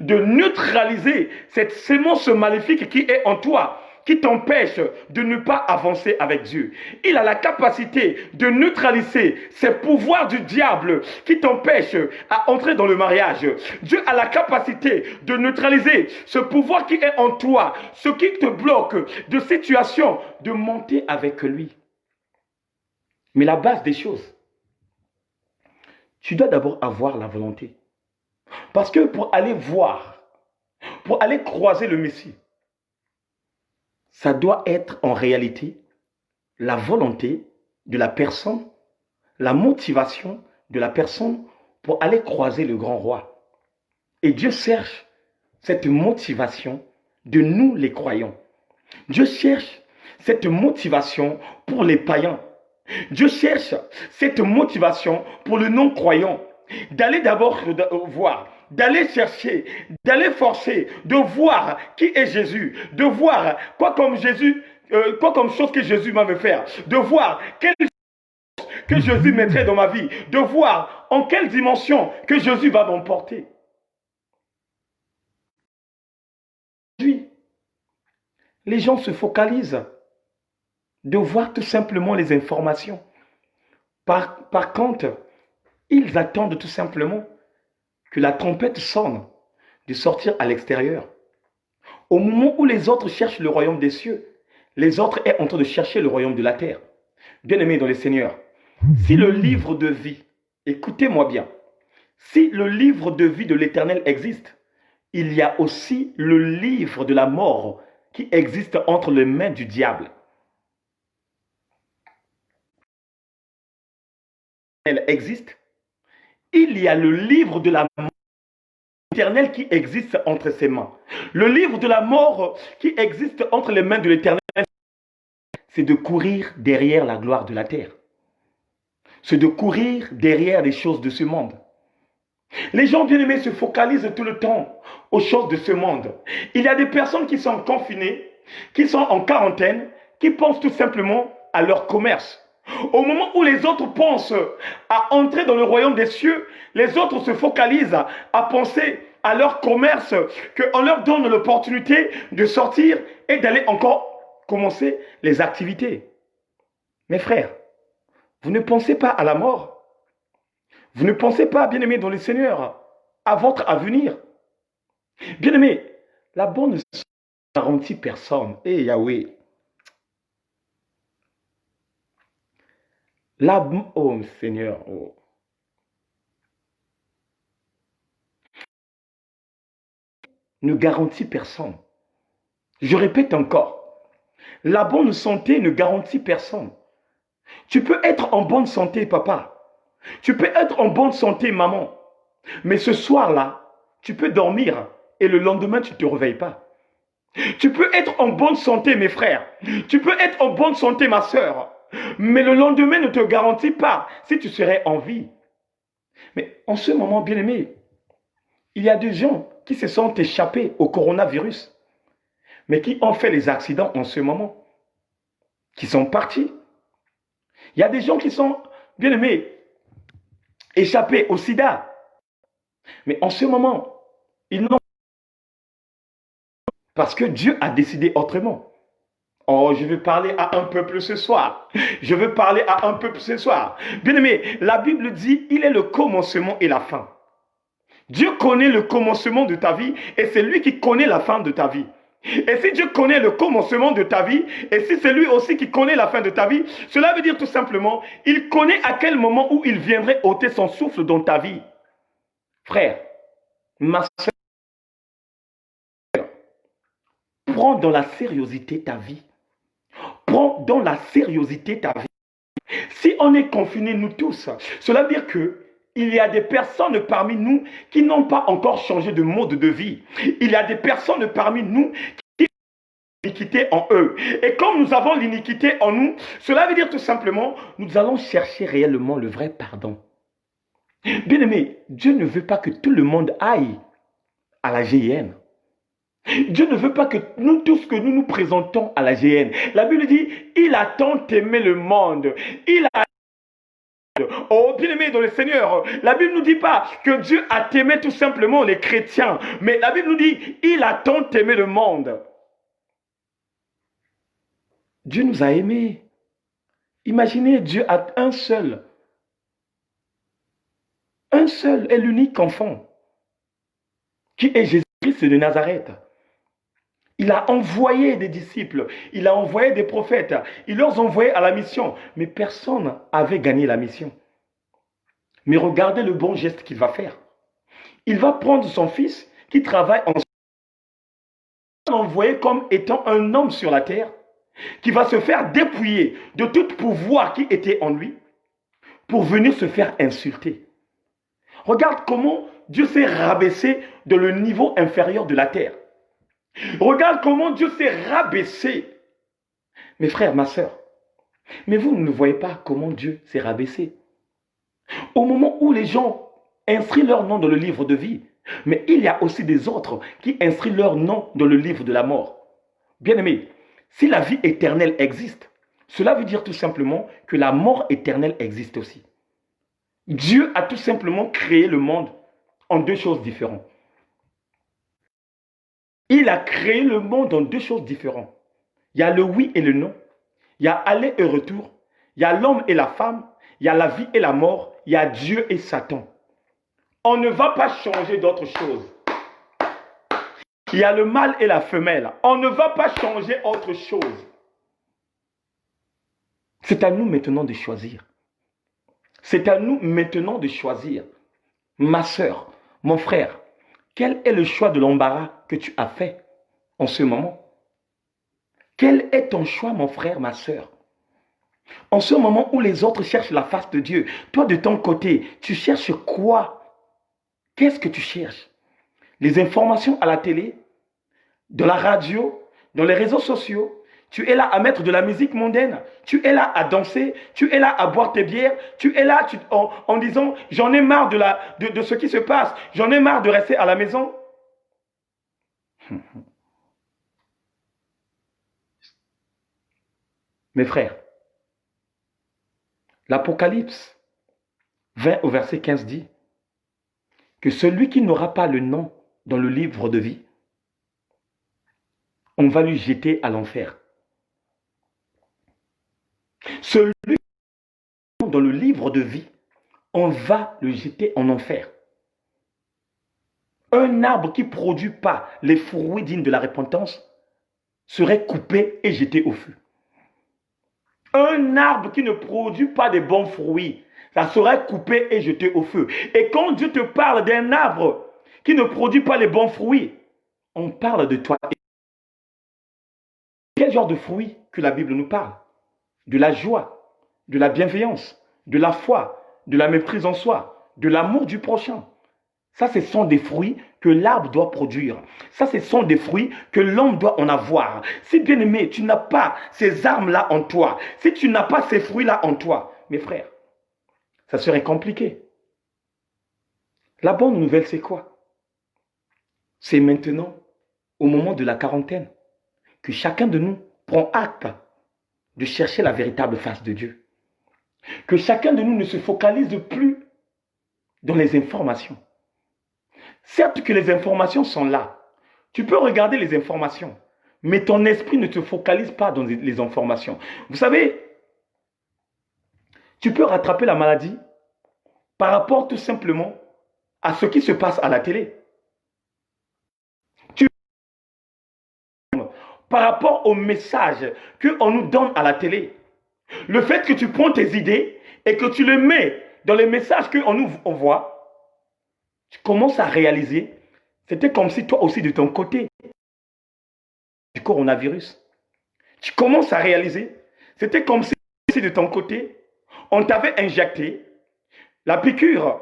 A: de neutraliser cette sémence maléfique qui est en toi, qui t'empêche de ne pas avancer avec Dieu. Il a la capacité de neutraliser ces pouvoirs du diable qui t'empêchent à entrer dans le mariage. Dieu a la capacité de neutraliser ce pouvoir qui est en toi, ce qui te bloque de situation, de monter avec lui. Mais la base des choses, tu dois d'abord avoir la volonté. Parce que pour aller voir, pour aller croiser le Messie, ça doit être en réalité la volonté de la personne, la motivation de la personne pour aller croiser le grand roi. Et Dieu cherche cette motivation de nous les croyants. Dieu cherche cette motivation pour les païens. Dieu cherche cette motivation pour le non-croyant. D'aller d'abord voir, d'aller chercher, d'aller forcer, de voir qui est Jésus, de voir quoi comme chose que Jésus va me faire, de voir quelle chose que Jésus mettrait dans ma vie, de voir en quelle dimension que Jésus va m'emporter. Aujourd'hui, les gens se focalisent de voir tout simplement les informations. Par contre, ils attendent tout simplement que la trompette sonne de sortir à l'extérieur. Au moment où les autres cherchent le royaume des cieux, les autres sont en train de chercher le royaume de la terre. Bien-aimés dans le Seigneur, si le livre de vie, écoutez-moi bien, si le livre de vie de l'Éternel existe, il y a aussi le livre de la mort qui existe entre les mains du diable. Elle existe, il y a le livre de la mort éternelle qui existe entre ses mains. Le livre de la mort qui existe entre les mains de l'éternel, c'est de courir derrière la gloire de la terre. C'est de courir derrière les choses de ce monde. Les gens bien-aimés se focalisent tout le temps aux choses de ce monde. Il y a des personnes qui sont confinées, qui sont en quarantaine, qui pensent tout simplement à leur commerce. Au moment où les autres pensent à entrer dans le royaume des cieux, les autres se focalisent à penser à leur commerce, qu'on leur donne l'opportunité de sortir et d'aller encore commencer les activités. Mes frères, vous ne pensez pas à la mort. Vous ne pensez pas, bien-aimés dans le Seigneur, à votre avenir. Bien-aimés, la bonne ne garantit personne. Eh Yahweh. Oh Seigneur. Oh. Ne garantit personne. Je répète encore. La bonne santé ne garantit personne. Tu peux être en bonne santé, papa. Tu peux être en bonne santé, maman. Mais ce soir-là, tu peux dormir et le lendemain, tu ne te réveilles pas. Tu peux être en bonne santé, mes frères. Tu peux être en bonne santé, ma soeur. Mais le lendemain ne te garantit pas si tu serais en vie. Mais en ce moment, bien-aimé, il y a des gens qui se sont échappés au coronavirus, mais qui ont fait les accidents en ce moment, qui sont partis. Il y a des gens qui sont, bien-aimés, échappés au sida, mais en ce moment, ils n'ont pas parce que Dieu a décidé autrement. Oh, je veux parler à un peuple ce soir. Je veux parler à un peuple ce soir. Bien-aimé, la Bible dit, il est le commencement et la fin. Dieu connaît le commencement de ta vie et c'est lui qui connaît la fin de ta vie. Et si Dieu connaît le commencement de ta vie, et si c'est lui aussi qui connaît la fin de ta vie, cela veut dire tout simplement, il connaît à quel moment où il viendrait ôter son souffle dans ta vie. Frère, ma soeur, prends dans la sériosité ta vie. Prends dans la sériosité ta vie. Si on est confinés, nous tous, cela veut dire que il y a des personnes parmi nous qui n'ont pas encore changé de mode de vie. Il y a des personnes parmi nous qui ont l'iniquité en eux. Et comme nous avons l'iniquité en nous, cela veut dire tout simplement, nous allons chercher réellement le vrai pardon. Bien-aimé, Dieu ne veut pas que tout le monde aille à la GIN. Dieu ne veut pas que nous tous que nous nous présentons à la GN. La Bible dit, il a tant aimé le monde. Il a... Oh, bien-aimé dans le Seigneur, la Bible ne nous dit pas que Dieu a aimé tout simplement les chrétiens. Mais la Bible nous dit, il a tant aimé le monde. Dieu nous a aimés. Imaginez, Dieu a un seul et l'unique enfant, qui est Jésus-Christ de Nazareth. Il a envoyé des disciples, il a envoyé des prophètes, il leur a envoyé à la mission, mais personne n'avait gagné la mission. Mais regardez le bon geste qu'il va faire. Il va prendre son fils qui travaille en envoyé comme étant un homme sur la terre, qui va se faire dépouiller de tout pouvoir qui était en lui, pour venir se faire insulter. Regarde comment Dieu s'est rabaissé de le niveau inférieur de la terre. Regarde comment Dieu s'est rabaissé. Mes frères, ma soeur, mais vous ne voyez pas comment Dieu s'est rabaissé. Au moment où les gens inscrivent leur nom dans le livre de vie, mais il y a aussi des autres qui inscrivent leur nom dans le livre de la mort. Bien-aimés, si la vie éternelle existe, cela veut dire tout simplement que la mort éternelle existe aussi. Dieu a tout simplement créé le monde en deux choses différentes. Il a créé le monde en deux choses différentes. Il y a le oui et le non. Il y a aller et retour. Il y a l'homme et la femme. Il y a la vie et la mort. Il y a Dieu et Satan. On ne va pas changer d'autre chose. Il y a le mâle et la femelle. On ne va pas changer autre chose. C'est à nous maintenant de choisir. C'est à nous maintenant de choisir. Ma soeur, mon frère, quel est le choix de l'embarras que tu as fait en ce moment? Quel est ton choix, mon frère, ma soeur? En ce moment où les autres cherchent la face de Dieu, toi de ton côté, tu cherches quoi? Qu'est-ce que tu cherches? Les informations à la télé, de la radio, dans les réseaux sociaux. Tu es là à mettre de la musique mondaine. Tu es là à danser. Tu es là à boire tes bières. Tu es là en disant, j'en ai marre de ce qui se passe. J'en ai marre de rester à la maison. Mes frères, l'Apocalypse 20 au verset 15 dit que celui qui n'aura pas le nom dans le livre de vie, on va lui jeter à l'enfer. Celui qui est dans le livre de vie, on va le jeter en enfer. Un arbre qui ne produit pas les fruits dignes de la repentance serait coupé et jeté au feu. Un arbre qui ne produit pas de bons fruits, ça serait coupé et jeté au feu. Et quand Dieu te parle d'un arbre qui ne produit pas les bons fruits, on parle de toi. Quel genre de fruits que la Bible nous parle? De la joie, de la bienveillance, de la foi, de la maîtrise en soi, de l'amour du prochain. Ça, ce sont des fruits que l'arbre doit produire. Ça, ce sont des fruits que l'homme doit en avoir. Si bien aimé, tu n'as pas ces armes-là en toi, si tu n'as pas ces fruits-là en toi, mes frères, ça serait compliqué. La bonne nouvelle, c'est quoi? C'est maintenant, au moment de la quarantaine, que chacun de nous prend acte de chercher la véritable face de Dieu. Que chacun de nous ne se focalise plus dans les informations. Certes que les informations sont là. Tu peux regarder les informations, mais ton esprit ne te focalise pas dans les informations. Vous savez, tu peux rattraper la maladie par rapport tout simplement à ce qui se passe à la télé. Par rapport au message qu'on nous donne à la télé. Le fait que tu prends tes idées et que tu les mets dans les messages qu'on nous envoie, tu commences à réaliser, c'était comme si toi aussi de ton côté, du coronavirus, tu commences à réaliser, c'était comme si de ton côté, on t'avait injecté la piqûre.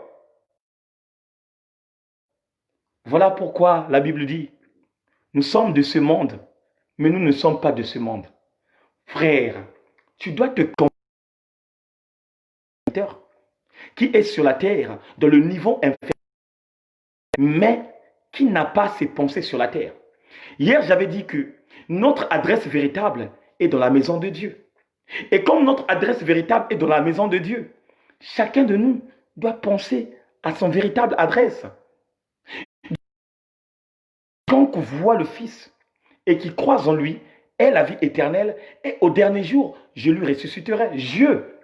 A: Voilà pourquoi la Bible dit, nous sommes de ce monde, mais nous ne sommes pas de ce monde. Frère, tu dois te comprendre qui est sur la terre, dans le niveau inférieur, mais qui n'a pas ses pensées sur la terre. Hier, j'avais dit que notre adresse véritable est dans la maison de Dieu. Et comme notre adresse véritable est dans la maison de Dieu, chacun de nous doit penser à son véritable adresse. Quand on voit le Fils et qui croise en lui est la vie éternelle, et au dernier jour, je lui ressusciterai. Dieu.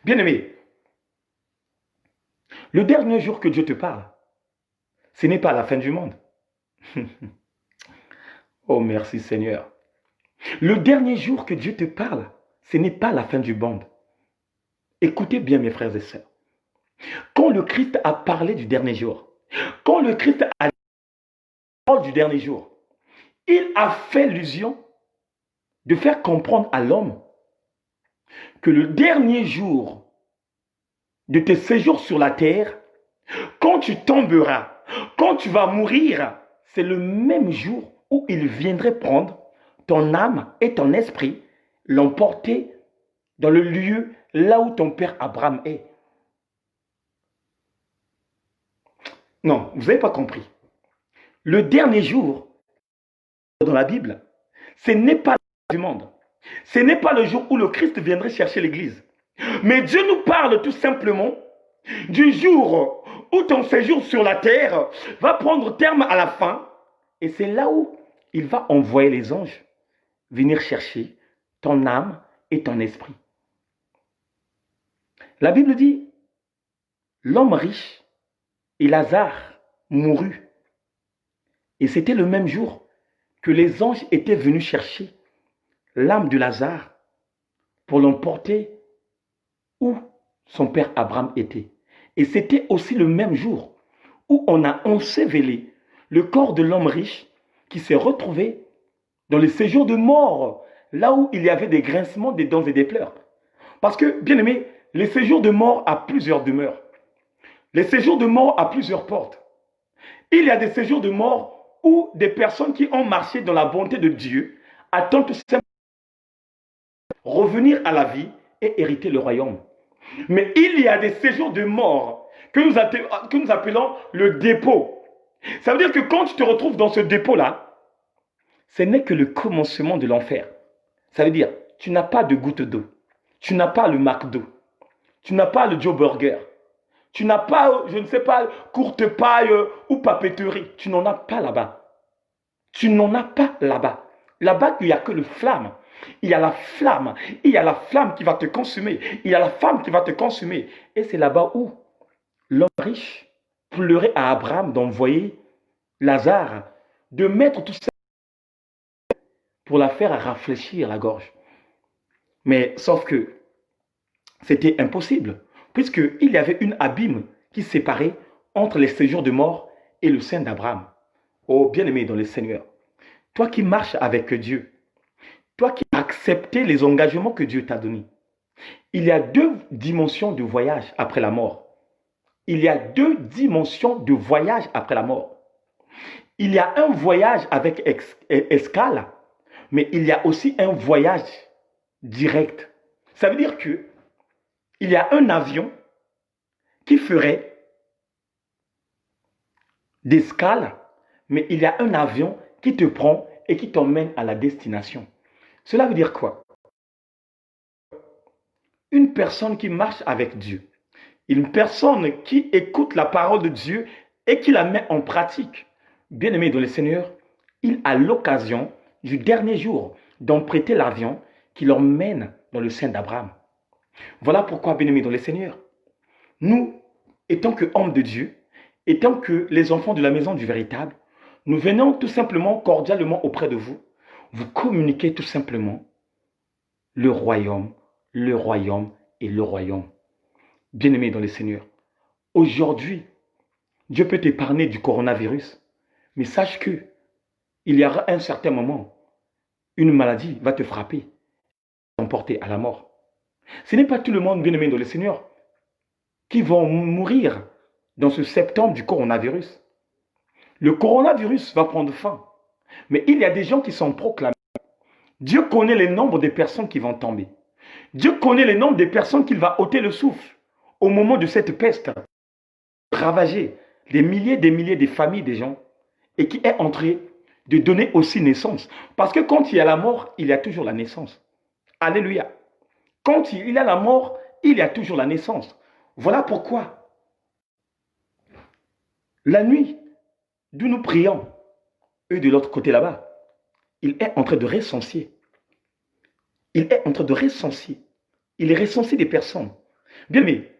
A: Bien-aimé, le dernier jour que Dieu te parle, ce n'est pas la fin du monde. Oh, merci Seigneur. Le dernier jour que Dieu te parle, ce n'est pas la fin du monde. Écoutez bien mes frères et sœurs. Quand le Christ a parlé du dernier jour, quand le Christ a parlé du dernier jour, il a fait l'illusion de faire comprendre à l'homme que le dernier jour de tes séjours sur la terre, quand tu tomberas, quand tu vas mourir, c'est le même jour où il viendrait prendre ton âme et ton esprit, l'emporter dans le lieu là où ton père Abraham est. Non, vous n'avez pas compris. Le dernier jour, dans la Bible, ce n'est pas le du monde. Ce n'est pas le jour où le Christ viendrait chercher l'église. Mais Dieu nous parle tout simplement du jour où ton séjour sur la terre va prendre terme à la fin. Et c'est là où il va envoyer les anges venir chercher ton âme et ton esprit. La Bible dit, l'homme riche et Lazare mourut. Et c'était le même jour que les anges étaient venus chercher l'âme de Lazare pour l'emporter où son père Abraham était. Et c'était aussi le même jour où on a enseveli le corps de l'homme riche qui s'est retrouvé dans le séjour de mort là où il y avait des grincements, des dents et des pleurs. Parce que, bien aimé, les séjours de mort a plusieurs demeures. Les séjours de mort a plusieurs portes. Il y a des séjours de mort où des personnes qui ont marché dans la bonté de Dieu attendent tout simplement revenir à la vie et hériter le royaume. Mais il y a des séjours de mort que nous appelons le dépôt. Ça veut dire que quand tu te retrouves dans ce dépôt-là, ce n'est que le commencement de l'enfer. Ça veut dire, tu n'as pas de goutte d'eau. Tu n'as pas le McDo. Tu n'as pas le Joe Burger. Tu n'as pas, je ne sais pas, courte paille ou papeterie. Tu n'en as pas là-bas. Tu n'en as pas là-bas. Là-bas, il n'y a que le flamme. Il y a la flamme. Il y a la flamme qui va te consumer. Il y a la flamme qui va te consumer. Et c'est là-bas où l'homme riche pleurait à Abraham d'envoyer Lazare, de mettre tout ça pour la faire rafraîchir la gorge. Mais sauf que c'était impossible, puisqu'il y avait une abîme qui séparait entre les séjours de mort et le sein d'Abraham. Oh, bien-aimé dans le Seigneur, toi qui marches avec Dieu, toi qui as accepté les engagements que Dieu t'a donnés, il y a deux dimensions de voyage après la mort. Il y a deux dimensions de voyage après la mort. Il y a un voyage avec escale, mais il y a aussi un voyage direct. Ça veut dire que il y a un avion qui ferait d'escale, mais il y a un avion qui te prend et qui t'emmène à la destination. Cela veut dire quoi? Une personne qui marche avec Dieu, une personne qui écoute la parole de Dieu et qui la met en pratique, bien-aimé dans le Seigneur, il a l'occasion du dernier jour d'emprunter l'avion qui l'emmène dans le sein d'Abraham. Voilà pourquoi, bien-aimé dans le Seigneur, nous, étant que hommes de Dieu, étant que les enfants de la maison du véritable, nous venons tout simplement, cordialement auprès de vous, vous communiquer tout simplement le royaume et le royaume. Bien-aimé dans le Seigneur, aujourd'hui, Dieu peut t'épargner du coronavirus, mais sache que il y aura un certain moment, une maladie va te frapper, t'emporter à la mort. Ce n'est pas tout le monde, bien-aimé dans le Seigneur, qui vont mourir dans ce septembre du coronavirus. Le coronavirus va prendre fin, mais il y a des gens qui sont proclamés. Dieu connaît le nombre de personnes qui vont tomber. Dieu connaît le nombre de personnes qu'il va ôter le souffle au moment de cette peste, ravager des milliers de familles des gens et qui est en train de donner aussi naissance. Parce que quand il y a la mort, il y a toujours la naissance. Alléluia. Quand il y a la mort, il y a toujours la naissance. Voilà pourquoi la nuit d'où nous prions, eux de l'autre côté là-bas, il est en train de recenser. Il est en train de recenser. Il est recensé des personnes. Bien, mais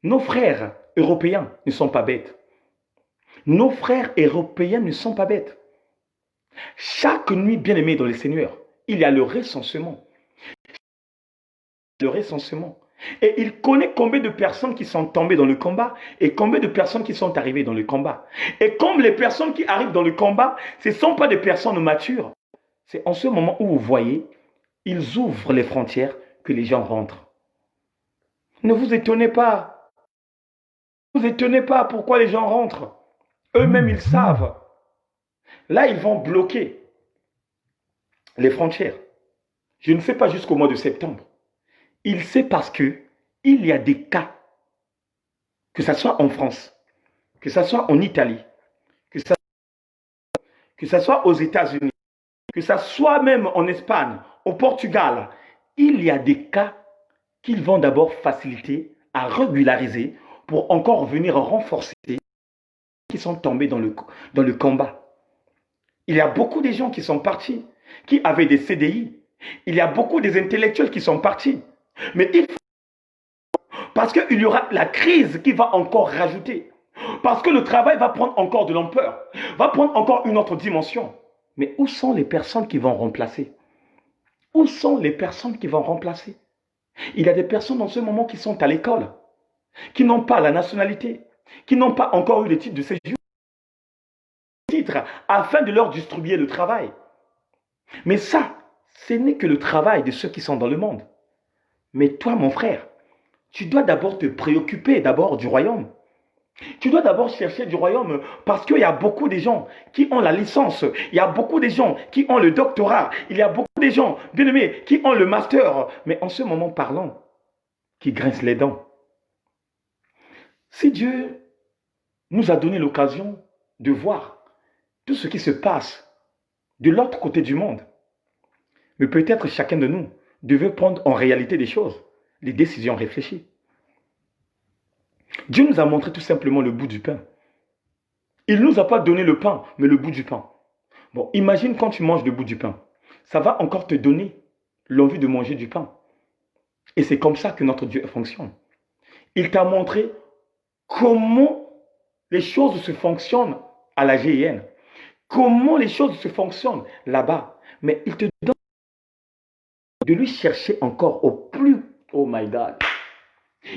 A: nos frères européens ne sont pas bêtes. Nos frères européens ne sont pas bêtes. Chaque nuit, bien aimé dans le Seigneur, il y a le recensement. Le recensement. Et il connaît combien de personnes qui sont tombées dans le combat et combien de personnes qui sont arrivées dans le combat. Et comme les personnes qui arrivent dans le combat, ce ne sont pas des personnes matures. C'est en ce moment où vous voyez, ils ouvrent les frontières que les gens rentrent. Ne vous étonnez pas. Ne vous étonnez pas pourquoi les gens rentrent. Eux-mêmes, ils savent. Là, ils vont bloquer les frontières. Je ne sais pas jusqu'au mois de septembre. Il sait parce que il y a des cas, que ce soit en France, que ce soit en Italie, que ce soit aux États-Unis, que ce soit même en Espagne, au Portugal, il y a des cas qu'ils vont d'abord faciliter à régulariser pour encore venir renforcer qui sont tombés dans le combat. Il y a beaucoup de gens qui sont partis, qui avaient des CDI. Il y a beaucoup des intellectuels qui sont partis. Mais il faut, parce qu'il y aura la crise qui va encore rajouter. Parce que le travail va prendre encore de l'ampleur, va prendre encore une autre dimension. Mais où sont les personnes qui vont remplacer? Où sont les personnes qui vont remplacer? Il y a des personnes en ce moment qui sont à l'école, qui n'ont pas la nationalité, qui n'ont pas encore eu le titre de séjour, afin de leur distribuer le travail. Mais ça, ce n'est que le travail de ceux qui sont dans le monde. Mais toi, mon frère, tu dois d'abord te préoccuper d'abord du royaume. Tu dois d'abord chercher du royaume parce qu'il y a beaucoup de gens qui ont la licence, il y a beaucoup de gens qui ont le doctorat, il y a beaucoup de gens, bien aimés, qui ont le master, mais en ce moment parlant, qui grincent les dents. Si Dieu nous a donné l'occasion de voir tout ce qui se passe de l'autre côté du monde, mais peut-être chacun de nous devait prendre en réalité des choses, des décisions réfléchies. Dieu nous a montré tout simplement le bout du pain. Il ne nous a pas donné le pain, mais le bout du pain. Bon, imagine quand tu manges le bout du pain. Ça va encore te donner l'envie de manger du pain. Et c'est comme ça que notre Dieu fonctionne. Il t'a montré comment les choses se fonctionnent à la GIN. Comment les choses se fonctionnent là-bas. Mais il te donne de lui chercher encore au plus... Oh my God.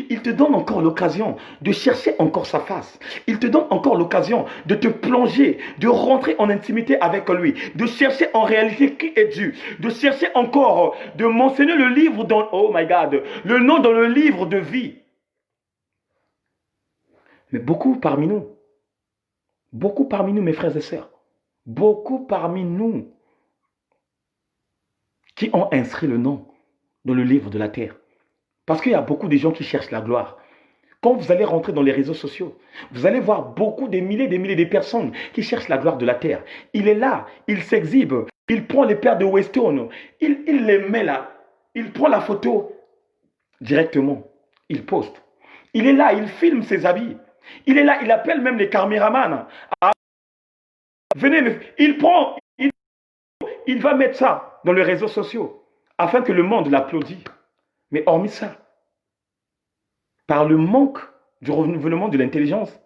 A: Il te donne encore l'occasion de chercher encore sa face. Il te donne encore l'occasion de te plonger, de rentrer en intimité avec lui, de chercher en réalité qui est Dieu, de chercher encore, de mentionner le livre dans, oh my God, le nom dans le livre de vie. Mais beaucoup parmi nous, mes frères et sœurs, beaucoup parmi nous qui ont inscrit le nom dans le livre de la terre. Parce qu'il y a beaucoup de gens qui cherchent la gloire. Quand vous allez rentrer dans les réseaux sociaux, vous allez voir beaucoup des milliers de personnes qui cherchent la gloire de la terre. Il est là, il s'exhibe, il prend les paires de Weston, il les met là, il prend la photo directement, il poste. Il est là, il filme ses habits. Il est là, il appelle même les caméramans. Venez, il va mettre ça dans les réseaux sociaux afin que le monde l'applaudisse. Mais hormis ça, par le manque du renouvellement de l'intelligence,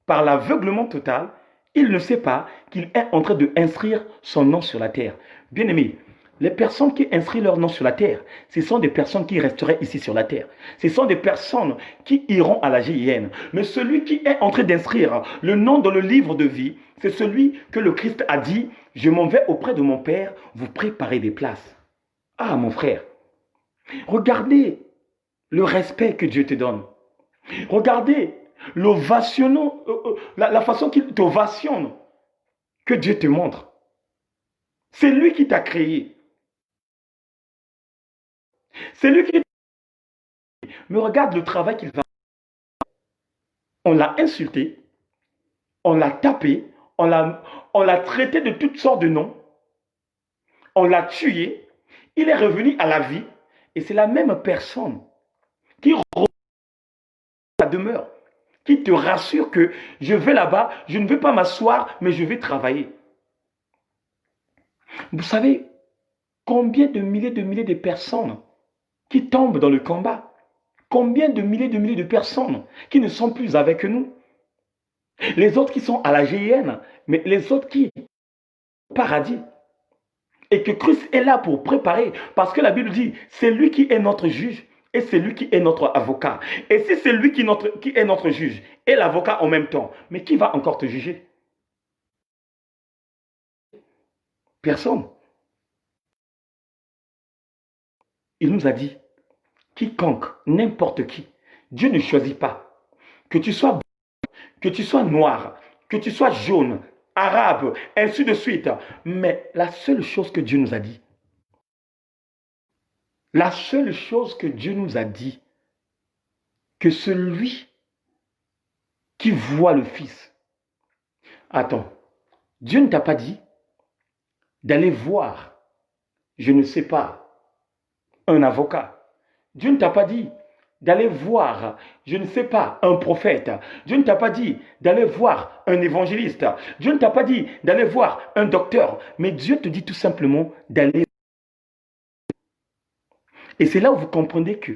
A: par l'aveuglement total, il ne sait pas qu'il est en train d'inscrire son nom sur la terre. Bien aimé, les personnes qui inscrivent leur nom sur la terre, ce sont des personnes qui resteraient ici sur la terre. Ce sont des personnes qui iront à la GIN. Mais celui qui est en train d'inscrire le nom dans le livre de vie, c'est celui que le Christ a dit, je m'en vais auprès de mon Père, vous préparez des places. Ah mon frère, regardez le respect que Dieu te donne. Regardez l'ovation, la façon qu'il t'ovationne, que Dieu te montre. C'est lui qui t'a créé. C'est lui qui... Mais regarde le travail qu'il va... On l'a insulté, on l'a tapé, on l'a traité de toutes sortes de noms, on l'a tué, il est revenu à la vie, et c'est la même personne qui revient à la demeure, qui te rassure que je vais là-bas, je ne vais pas m'asseoir, mais je vais travailler. Vous savez combien de milliers de personnes qui tombent dans le combat? Combien de milliers de personnes qui ne sont plus avec nous? Les autres qui sont à la GIN, mais les autres qui au paradis. Et que Christ est là pour préparer, parce que la Bible dit, c'est lui qui est notre juge et c'est lui qui est notre avocat. Et si c'est lui qui est notre juge et l'avocat en même temps, mais qui va encore te juger? Personne. Il nous a dit, quiconque, n'importe qui, Dieu ne choisit pas. Que tu sois noir, que tu sois jaune, arabe, ainsi de suite. Mais la seule chose que Dieu nous a dit, la seule chose que Dieu nous a dit, que celui qui voit le Fils. Attends, Dieu ne t'a pas dit d'aller voir, je ne sais pas, un avocat. Dieu ne t'a pas dit d'aller voir, je ne sais pas, un prophète. Dieu ne t'a pas dit d'aller voir un évangéliste. Dieu ne t'a pas dit d'aller voir un docteur. Mais Dieu te dit tout simplement d'aller. Et c'est là où vous comprenez que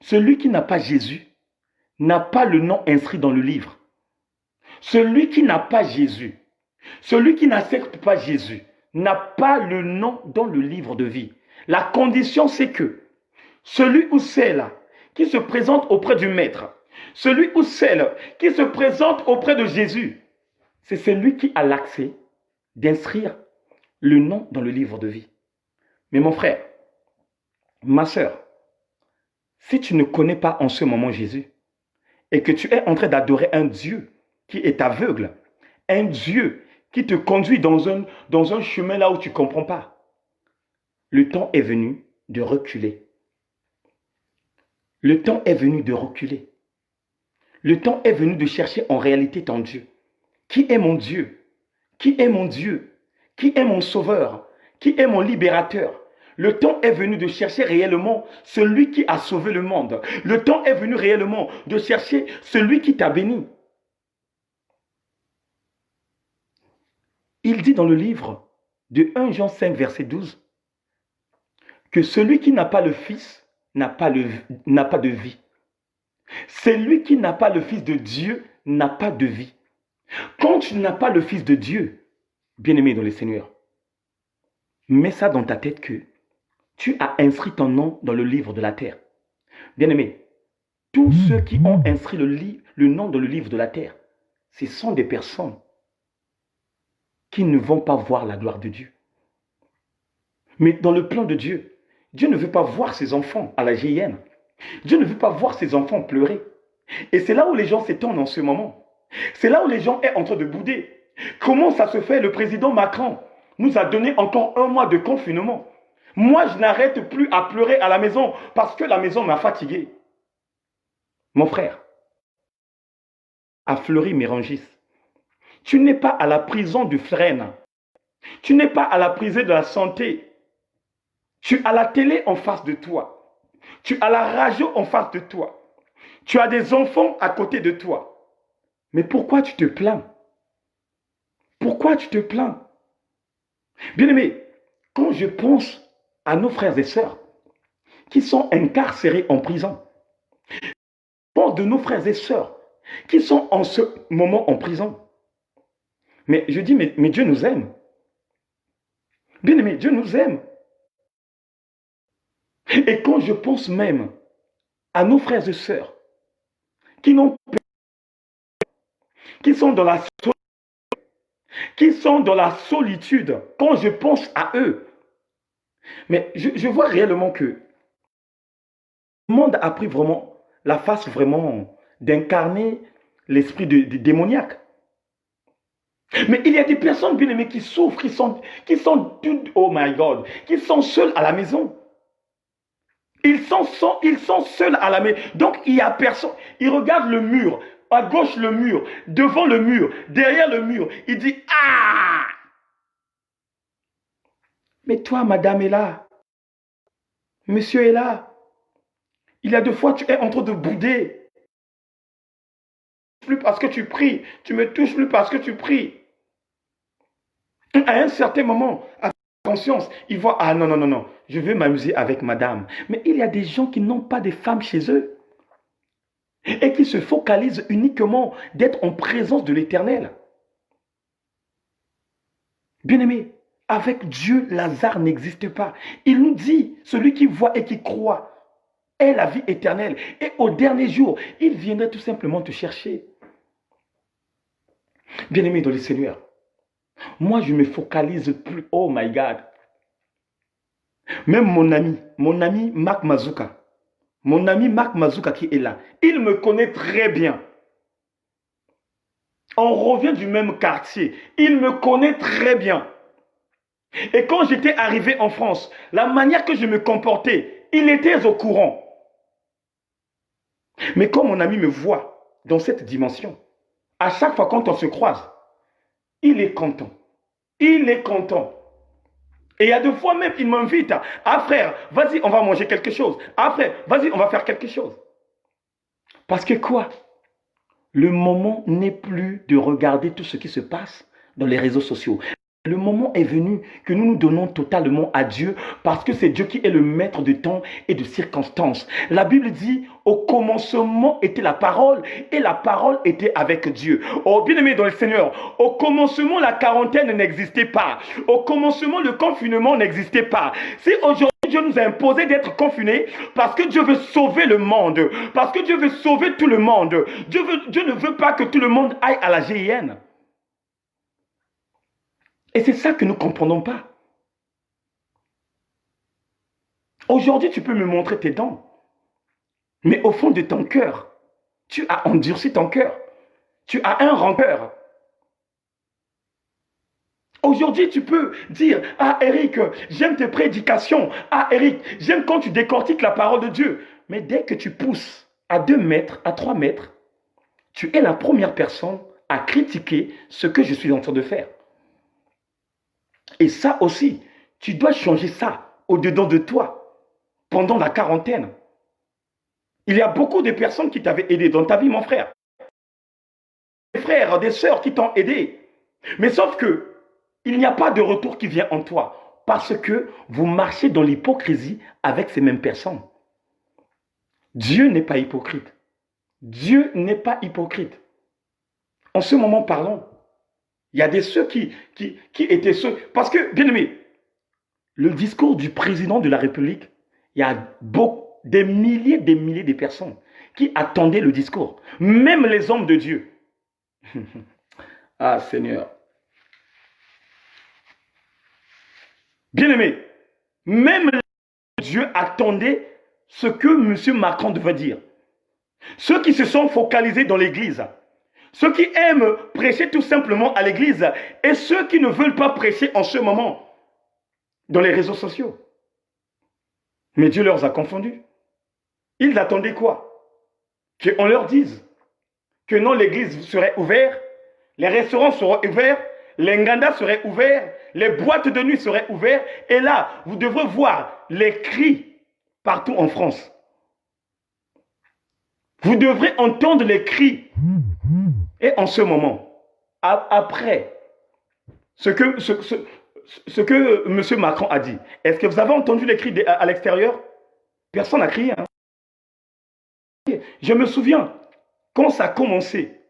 A: celui qui n'a pas Jésus n'a pas le nom inscrit dans le livre. Celui qui n'a pas Jésus, celui qui n'accepte pas Jésus, n'a pas le nom dans le livre de vie. La condition, c'est que celui ou celle qui se présente auprès du Maître, celui ou celle qui se présente auprès de Jésus, c'est celui qui a l'accès d'inscrire le nom dans le livre de vie. Mais mon frère, ma soeur, si tu ne connais pas en ce moment Jésus et que tu es en train d'adorer un Dieu qui est aveugle, un Dieu qui te conduit dans un chemin là où tu ne comprends pas, le temps est venu de reculer. Le temps est venu de reculer. Le temps est venu de chercher en réalité ton Dieu. Qui est mon Dieu? Qui est mon Dieu? Qui est mon sauveur? Qui est mon libérateur? Le temps est venu de chercher réellement celui qui a sauvé le monde. Le temps est venu réellement de chercher celui qui t'a béni. Il dit dans le livre de 1 Jean 5, verset 12, que celui qui n'a pas le Fils n'a pas de vie. Celui qui n'a pas le Fils de Dieu n'a pas de vie. Quand tu n'as pas le Fils de Dieu, bien-aimé dans le Seigneur, mets ça dans ta tête que tu as inscrit ton nom dans le livre de la terre. Bien-aimé, tous ceux qui ont inscrit le nom dans le livre de la terre, ce sont des personnes qui ne vont pas voir la gloire de Dieu. Mais dans le plan de Dieu, Dieu ne veut pas voir ses enfants à la GIN. Dieu ne veut pas voir ses enfants pleurer. Et c'est là où les gens s'étonnent en ce moment. C'est là où les gens sont en train de bouder. Comment ça se fait? Le président Macron nous a donné encore 1 mois de confinement. Moi, je n'arrête plus à pleurer à la maison parce que la maison m'a fatigué. Mon frère, à Fleury-Mérangis, tu n'es pas à la prison du Frêne. Tu n'es pas à la prison de la santé. Tu as la télé en face de toi. Tu as la radio en face de toi. Tu as des enfants à côté de toi. Mais pourquoi tu te plains? Pourquoi tu te plains? Bien-aimé, quand je pense à nos frères et sœurs qui sont incarcérés en prison, je pense de nos frères et sœurs qui sont en ce moment en prison. Mais je dis, mais Dieu nous aime. Bien-aimé, Dieu nous aime. Et quand je pense même à nos frères et sœurs qui n'ont pas, qui sont dans la solitude, quand je pense à eux, mais je vois réellement que le monde a pris vraiment la face vraiment d'incarner l'esprit démoniaque. Mais il y a des personnes bien aimées qui souffrent, oh my God, qui sont seules à la maison. Ils sont seuls à la maison. Donc il n'y a personne. Ils regardent le mur, à gauche le mur, devant le mur, derrière le mur. Il dit, ah! Mais toi, madame est là. Monsieur est là. Il y a 2 fois, tu es en train de bouder. Plus parce que tu pries. Tu me touches plus parce que tu pries. À un certain moment, à conscience, il voit, ah non, non, non, non, je veux m'amuser avec madame. Mais il y a des gens qui n'ont pas de femmes chez eux et qui se focalisent uniquement d'être en présence de l'Éternel. Bien-aimé, avec Dieu, Lazare n'existe pas. Il nous dit, celui qui voit et qui croit est la vie éternelle. Et au dernier jour, il viendrait tout simplement te chercher. Bien-aimé dans le Seigneur, moi je me focalise plus, oh my God. Même mon ami Marc Mazouka, qui est là, il me connaît très bien. On revient du même quartier. Il me connaît très bien. Et quand j'étais arrivé en France, la manière que je me comportais, il était au courant. Mais quand mon ami me voit dans cette dimension, à chaque fois quand on se croise, il est content. Il est content. Et il y a 2 fois même, il m'invite. Ah frère, vas-y, on va manger quelque chose. Ah frère, vas-y, on va faire quelque chose. Parce que quoi? Le moment n'est plus de regarder tout ce qui se passe dans les réseaux sociaux. Le moment est venu que nous nous donnons totalement à Dieu parce que c'est Dieu qui est le maître de temps et de circonstances. La Bible dit, au commencement était la parole et la parole était avec Dieu. Oh bien-aimé dans le Seigneur, au commencement la quarantaine n'existait pas. Au commencement le confinement n'existait pas. Si aujourd'hui Dieu nous a imposé d'être confinés parce que Dieu veut sauver le monde, parce que Dieu veut sauver tout le monde. Dieu ne veut pas que tout le monde aille à la GIN. Et c'est ça que nous ne comprenons pas. Aujourd'hui, tu peux me montrer tes dents, mais au fond de ton cœur, tu as endurci ton cœur. Tu as un rancœur. Aujourd'hui, tu peux dire, ah Eric, j'aime tes prédications. Ah Eric, j'aime quand tu décortiques la parole de Dieu. Mais dès que tu pousses à 2 mètres, à 3 mètres, tu es la première personne à critiquer ce que je suis en train de faire. Et ça aussi, tu dois changer ça au-dedans de toi pendant la quarantaine. Il y a beaucoup de personnes qui t'avaient aidé dans ta vie, mon frère. Des frères, des sœurs qui t'ont aidé. Mais sauf que il n'y a pas de retour qui vient en toi parce que vous marchez dans l'hypocrisie avec ces mêmes personnes. Dieu n'est pas hypocrite. Dieu n'est pas hypocrite. En ce moment, parlons. Il y a des ceux qui étaient ceux. Parce que, bien aimé, le discours du président de la République, il y a des milliers de personnes qui attendaient le discours. Même les hommes de Dieu. Ah Seigneur. Bien aimé, même Dieu attendait ce que M. Macron devait dire. Ceux qui se sont focalisés dans l'église, ceux qui aiment prêcher tout simplement à l'église et ceux qui ne veulent pas prêcher en ce moment dans les réseaux sociaux. Mais Dieu leur a confondus. Ils attendaient quoi? Qu'on leur dise que non, l'église serait ouverte, les restaurants seraient ouverts, les ngandas seraient ouverts, les boîtes de nuit seraient ouvertes. Et là, vous devrez voir les cris partout en France. Vous devrez entendre les cris. Et en ce moment, après ce que M. Macron a dit, est-ce que vous avez entendu les cris à l'extérieur? Personne n'a crié. Hein? Je me souviens, quand ça a commencé,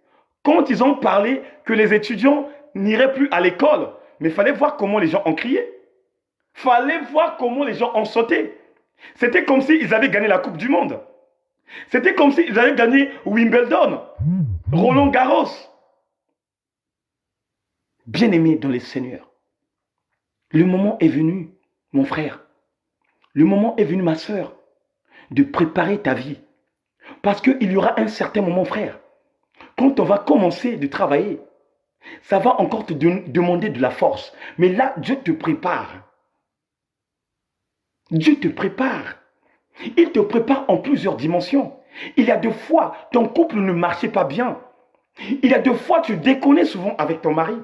A: quand ils ont parlé que les étudiants n'iraient plus à l'école, mais il fallait voir comment les gens ont crié. Il fallait voir comment les gens ont sauté. C'était comme s'ils avaient gagné la Coupe du Monde. C'était comme s'ils avaient gagné Wimbledon, Roland Garros. Bien-aimé dans les seigneurs, le moment est venu, mon frère, le moment est venu, ma soeur, de préparer ta vie. Parce qu'il y aura un certain moment, frère, quand on va commencer de travailler, ça va encore te demander de la force. Mais là, Dieu te prépare. Dieu te prépare. Il te prépare en plusieurs dimensions. Il y a 2 fois, ton couple ne marchait pas bien. Il y a 2 fois, tu déconnais souvent avec ton mari.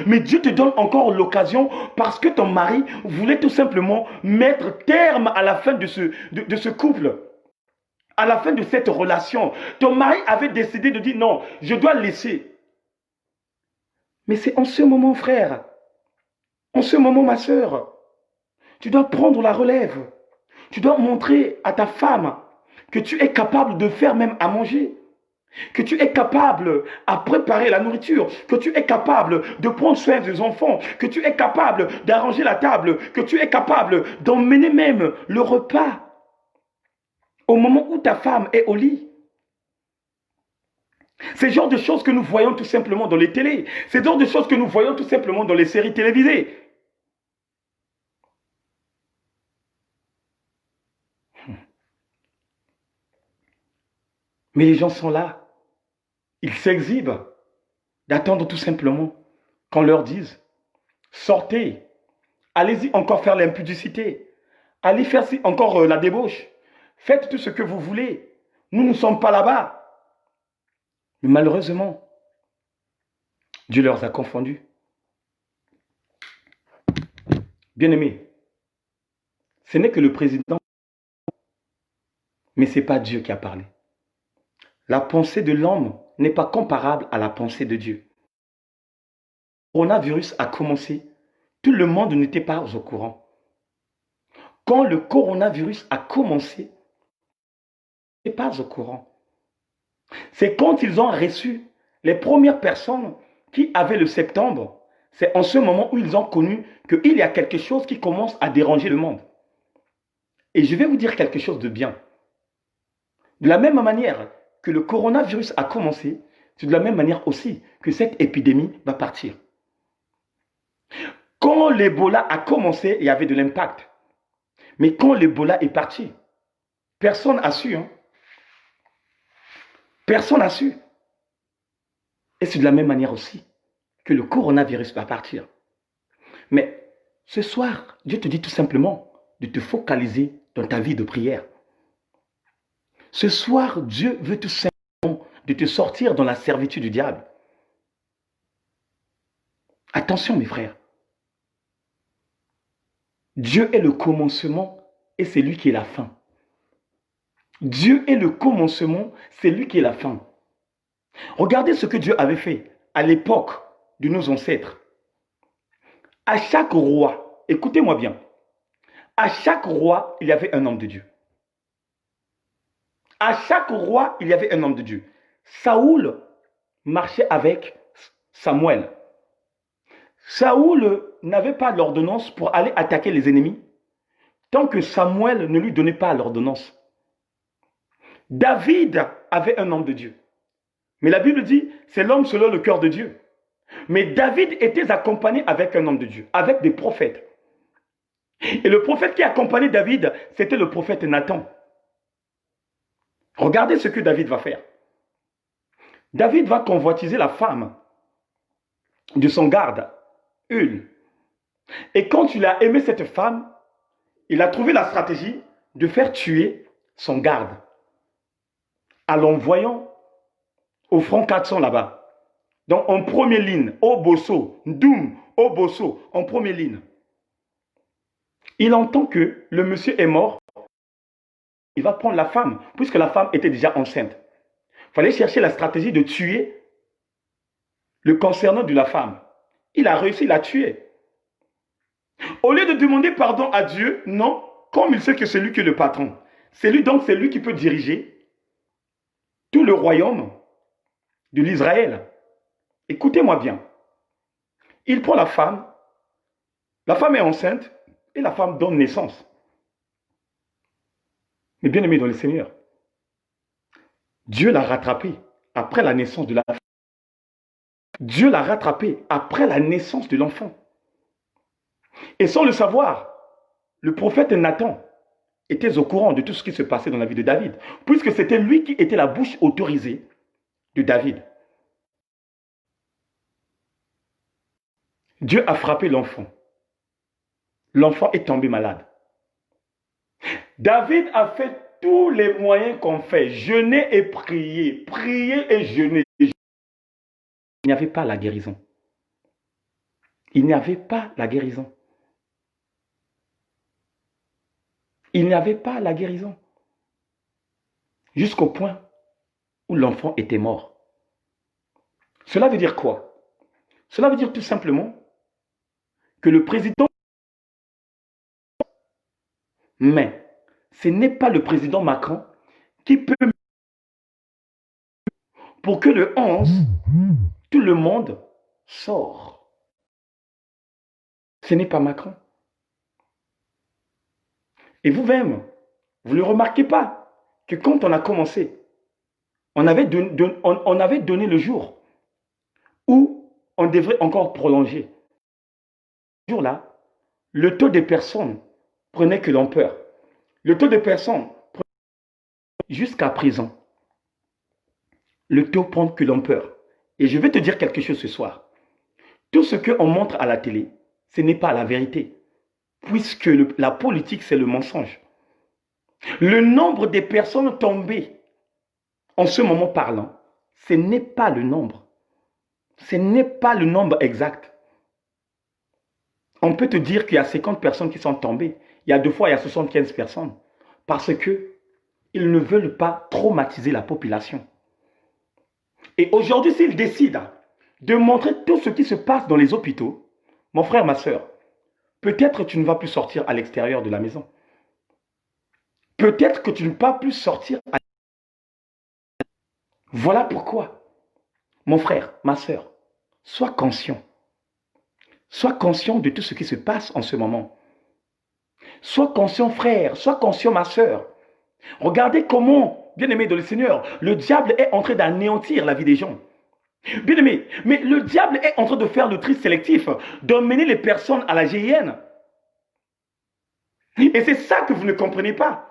A: Mais Dieu te donne encore l'occasion parce que ton mari voulait tout simplement mettre terme à la fin de ce couple. À la fin de cette relation. Ton mari avait décidé de dire non, je dois laisser. Mais c'est en ce moment, frère, en ce moment, ma soeur, tu dois prendre la relève. Tu dois montrer à ta femme que tu es capable de faire même à manger. Que tu es capable à préparer la nourriture, que tu es capable de prendre soin des enfants, que tu es capable d'arranger la table, que tu es capable d'emmener même le repas au moment où ta femme est au lit. C'est le genre de choses que nous voyons tout simplement dans les télés. C'est le genre de choses que nous voyons tout simplement dans les séries télévisées. Mais les gens sont là. Ils s'exhibent d'attendre tout simplement qu'on leur dise sortez, allez-y encore faire l'impudicité, allez faire encore la débauche, faites tout ce que vous voulez. Nous ne sommes pas là-bas. Mais malheureusement, Dieu leur a confondus. Bien-aimés, ce n'est que le président, mais ce n'est pas Dieu qui a parlé. La pensée de l'homme n'est pas comparable à la pensée de Dieu. Le coronavirus a commencé, tout le monde n'était pas au courant. Quand le coronavirus a commencé, on n'était pas au courant. C'est quand ils ont reçu les premières personnes qui avaient le septembre, c'est en ce moment où ils ont connu qu'il y a quelque chose qui commence à déranger le monde. Et je vais vous dire quelque chose de bien. De la même manière que le coronavirus a commencé, c'est de la même manière aussi que cette épidémie va partir. Quand l'Ebola a commencé, il y avait de l'impact. Mais quand l'Ebola est parti, personne n'a su. Hein? Personne n'a su. Et c'est de la même manière aussi que le coronavirus va partir. Mais ce soir, Dieu te dit tout simplement de te focaliser dans ta vie de prière. Ce soir, Dieu veut tout simplement de te sortir dans la servitude du diable. Attention mes frères. Dieu est le commencement et c'est lui qui est la fin. Dieu est le commencement, c'est lui qui est la fin. Regardez ce que Dieu avait fait à l'époque de nos ancêtres. À chaque roi, écoutez-moi bien, à chaque roi, il y avait un homme de Dieu. À chaque roi, il y avait un homme de Dieu. Saoul marchait avec Samuel. Saoul n'avait pas l'ordonnance pour aller attaquer les ennemis tant que Samuel ne lui donnait pas l'ordonnance. David avait un homme de Dieu. Mais la Bible dit, c'est l'homme selon le cœur de Dieu. Mais David était accompagné avec un homme de Dieu, avec des prophètes. Et le prophète qui accompagnait David, c'était le prophète Nathan. Regardez ce que David va faire. David va convoitiser la femme de son garde, Hul. Et quand il a aimé cette femme, il a trouvé la stratégie de faire tuer son garde en l'envoyant au front 400 là-bas. Donc en première ligne, au bosso, Ndoum, au bosso, en première ligne. Il entend que le monsieur est mort. Il va prendre la femme, puisque la femme était déjà enceinte. Il fallait chercher la stratégie de tuer le concernant de la femme. Il a réussi, il l'a tué. Au lieu de demander pardon à Dieu, non, comme il sait que c'est lui qui est le patron. C'est lui donc, c'est lui qui peut diriger tout le royaume de l'Israël. Écoutez-moi bien. Il prend la femme est enceinte et la femme donne naissance. Mais bien aimé dans le Seigneur, Dieu l'a rattrapé après la naissance de la femme. Dieu l'a rattrapé après la naissance de l'enfant. Et sans le savoir, le prophète Nathan était au courant de tout ce qui se passait dans la vie de David, puisque c'était lui qui était la bouche autorisée de David. Dieu a frappé l'enfant. L'enfant est tombé malade. David a fait tous les moyens qu'on fait, jeûner et prier, prier et jeûner. Il n'y avait pas la guérison. Il n'y avait pas la guérison. Il n'y avait pas la guérison. Jusqu'au point où l'enfant était mort. Cela veut dire quoi? Cela veut dire tout simplement que le président... Mais ce n'est pas le président Macron qui peut... Pour que le 11, tout le monde sort. Ce n'est pas Macron. Et vous-même, vous ne le remarquez pas que quand on a commencé, on avait donné le jour où on devrait encore prolonger. Ce jour-là, le taux de personnes prenait que l'ampleur. Le taux de personnes prenait jusqu'à présent. Le taux prend que l'ampleur. Et je vais te dire quelque chose ce soir. Tout ce qu'on montre à la télé, ce n'est pas la vérité. Puisque la politique, c'est le mensonge. Le nombre de personnes tombées en ce moment parlant, ce n'est pas le nombre. Ce n'est pas le nombre exact. On peut te dire qu'il y a 50 personnes qui sont tombées. Il y a 2 fois, il y a 75 personnes. Parce qu'ils ne veulent pas traumatiser la population. Et aujourd'hui, s'ils décident de montrer tout ce qui se passe dans les hôpitaux, mon frère, ma soeur, peut-être tu ne vas plus sortir à l'extérieur de la maison. Peut-être que tu ne vas plus sortir à... Voilà pourquoi, mon frère, ma soeur, sois conscient. Sois conscient de tout ce qui se passe en ce moment. Sois conscient, frère, sois conscient, ma soeur. Regardez comment, bien aimé dans le Seigneur, le diable est en train d'anéantir la vie des gens. Bien aimé, mais le diable est en train de faire le tri sélectif, d'emmener les personnes à la GIN. Et c'est ça que vous ne comprenez pas.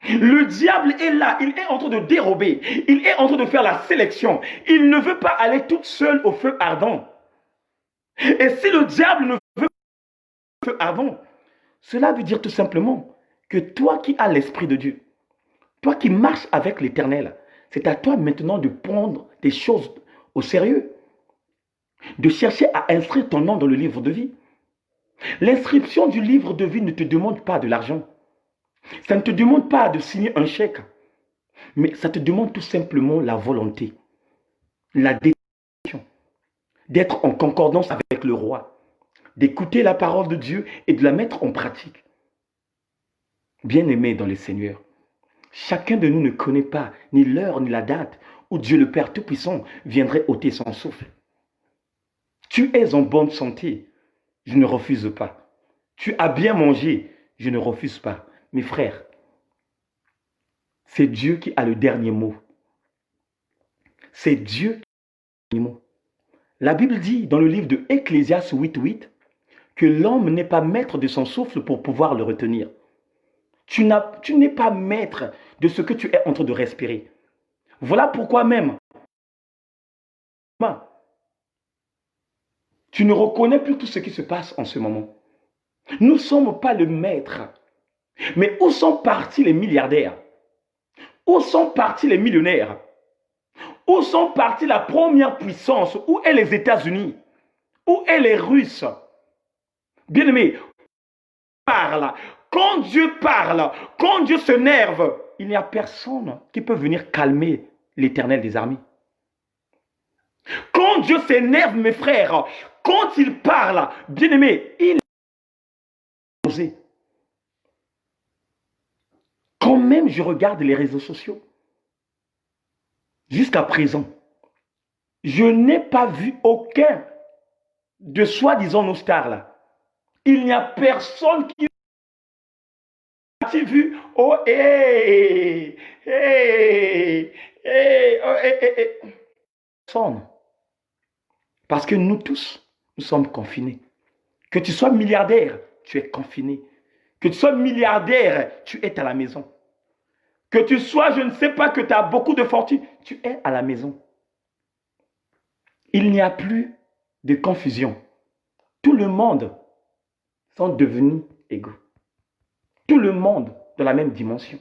A: Le diable est là, il est en train de dérober, il est en train de faire la sélection. Il ne veut pas aller toute seule au feu ardent. Et si le diable ne veut pas au feu ardent, cela veut dire tout simplement que toi qui as l'Esprit de Dieu, toi qui marches avec l'Éternel, c'est à toi maintenant de prendre des choses au sérieux, de chercher à inscrire ton nom dans le livre de vie. L'inscription du livre de vie ne te demande pas de l'argent. Ça ne te demande pas de signer un chèque, mais ça te demande tout simplement la volonté, la détermination, d'être en concordance avec le roi, d'écouter la parole de Dieu et de la mettre en pratique. Bien-aimés dans le Seigneur, chacun de nous ne connaît pas ni l'heure ni la date où Dieu le Père Tout-Puissant viendrait ôter son souffle. Tu es en bonne santé, je ne refuse pas. Tu as bien mangé, je ne refuse pas. Mes frères, c'est Dieu qui a le dernier mot. C'est Dieu qui a le dernier mot. La Bible dit dans le livre de Ecclésiaste 8:8 que l'homme n'est pas maître de son souffle pour pouvoir le retenir. Tu n'es pas maître de ce que tu es en train de respirer. Voilà pourquoi même, tu ne reconnais plus tout ce qui se passe en ce moment. Nous ne sommes pas le maître. Mais où sont partis les milliardaires? Où sont partis les millionnaires? Où sont partis la première puissance? Où est les États-Unis? Où est les Russes? Bien-aimés, quand Dieu parle, quand Dieu s'énerve, il n'y a personne qui peut venir calmer l'Éternel des armées. Quand Dieu s'énerve, mes frères, quand il parle, bien-aimés, il est posé. Quand même je regarde les réseaux sociaux, jusqu'à présent, je n'ai pas vu aucun de soi-disant nos stars là. Il n'y a personne qui a vu. Oh, hé, hé, hé, oh, hé. Personne. Parce que nous tous, nous sommes confinés. Que tu sois milliardaire, tu es confiné. Que tu sois milliardaire, tu es à la maison. Que tu sois, je ne sais pas, que tu as beaucoup de fortune, tu es à la maison. Il n'y a plus de confusion. Tout le monde sont devenus égaux. Tout le monde dans la même dimension.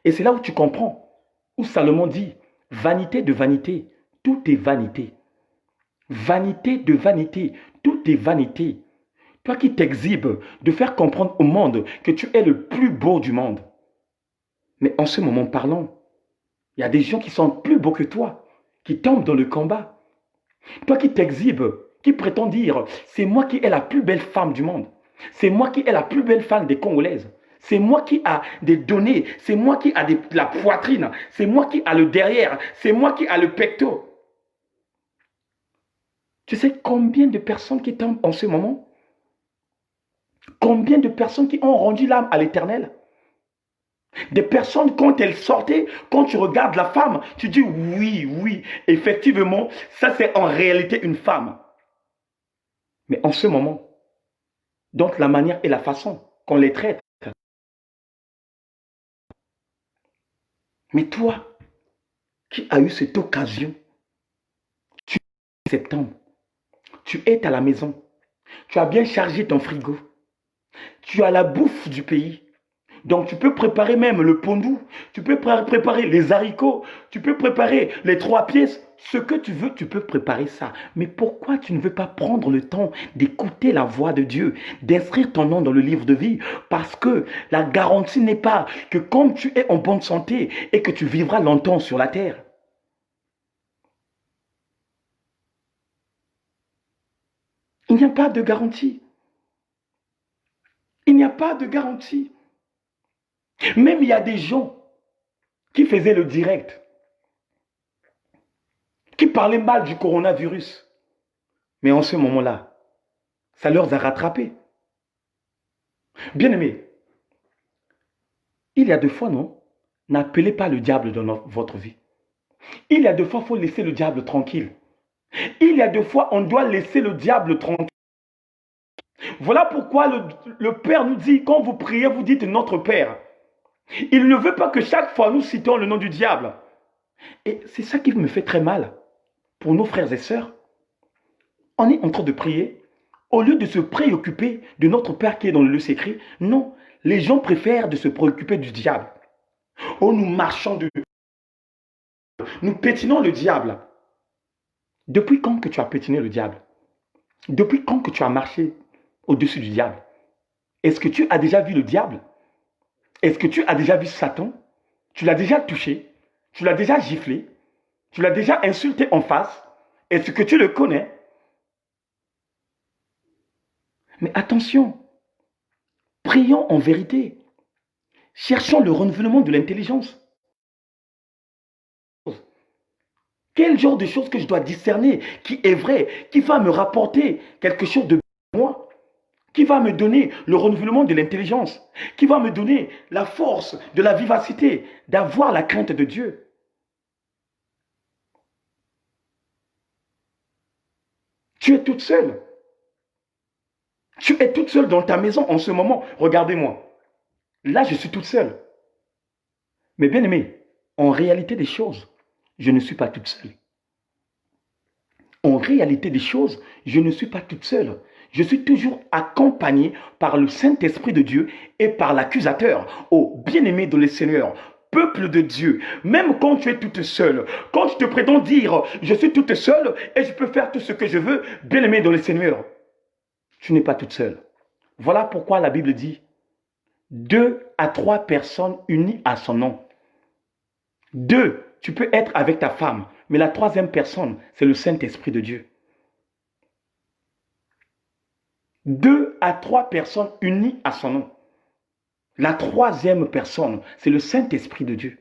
A: Et c'est là où tu comprends, où Salomon dit, vanité de vanité, tout est vanité. Vanité de vanité, tout est vanité. Toi qui t'exhibes de faire comprendre au monde que tu es le plus beau du monde. Mais en ce moment parlant, il y a des gens qui sont plus beaux que toi, qui tombent dans le combat. Toi qui t'exhibes, qui prétends dire, c'est moi qui ai la plus belle femme du monde. C'est moi qui ai la plus belle femme des Congolaises. C'est moi qui a des données. C'est moi qui a la poitrine. C'est moi qui a le derrière. C'est moi qui a le pecto. Tu sais combien de personnes qui tombent en ce moment? Combien de personnes qui ont rendu l'âme à l'Éternel? Des personnes, quand elles sortaient, quand tu regardes la femme, tu dis oui, effectivement, ça c'est en réalité une femme. Mais en ce moment, donc la manière et la façon qu'on les traite. Mais toi, qui as eu cette occasion, tu es en septembre, tu es à la maison, tu as bien chargé ton frigo, tu as la bouffe du pays. Donc tu peux préparer même le pondou, tu peux préparer les haricots, tu peux préparer les 3 pièces, ce que tu veux, tu peux préparer ça. Mais pourquoi tu ne veux pas prendre le temps d'écouter la voix de Dieu, d'inscrire ton nom dans le livre de vie? Parce que la garantie n'est pas que comme tu es en bonne santé et que tu vivras longtemps sur la terre. Il n'y a pas de garantie. Il n'y a pas de garantie. Même il y a des gens qui faisaient le direct, qui parlaient mal du coronavirus. Mais en ce moment-là, ça leur a rattrapé. Bien-aimés, il y a 2 fois, non? N'appelez pas le diable dans votre vie. Il y a 2 fois, il faut laisser le diable tranquille. Il y a 2 fois, on doit laisser le diable tranquille. Voilà pourquoi le Père nous dit, quand vous priez, vous dites notre Père. Il ne veut pas que chaque fois nous citons le nom du diable. Et c'est ça qui me fait très mal pour nos frères et sœurs. On est en train de prier. Au lieu de se préoccuper de notre Père qui est dans le lieu secret, non, les gens préfèrent de se préoccuper du diable. Oh, nous marchons de... Nous pétinons le diable. Depuis quand que tu as pétiné le diable? Depuis quand que tu as marché au-dessus du diable? Est-ce que tu as déjà vu le diable? Est-ce que tu as déjà vu Satan? Tu l'as déjà touché? Tu l'as déjà giflé? Tu l'as déjà insulté en face? Est-ce que tu le connais? Mais attention, prions en vérité. Cherchons le renouvellement de l'intelligence. Quel genre de choses que je dois discerner qui est vrai, qui va me rapporter quelque chose de moi, qui va me donner le renouvellement de l'intelligence, qui va me donner la force, de la vivacité, d'avoir la crainte de Dieu. Tu es toute seule. Tu es toute seule dans ta maison en ce moment. Regardez-moi. Là, je suis toute seule. Mais bien aimé, en réalité des choses, je ne suis pas toute seule. En réalité des choses, je ne suis pas toute seule. Je suis toujours accompagné par le Saint-Esprit de Dieu et par l'accusateur. Oh, bien-aimé dans le Seigneur, peuple de Dieu, même quand tu es toute seule, quand tu te prétends dire je suis toute seule et je peux faire tout ce que je veux, bien-aimé dans le Seigneur, tu n'es pas toute seule. Voilà pourquoi la Bible dit 2 à 3 personnes unies à son nom. 2, tu peux être avec ta femme, mais la troisième personne, c'est le Saint-Esprit de Dieu. 2 à 3 personnes unies à son nom. La troisième personne, c'est le Saint-Esprit de Dieu.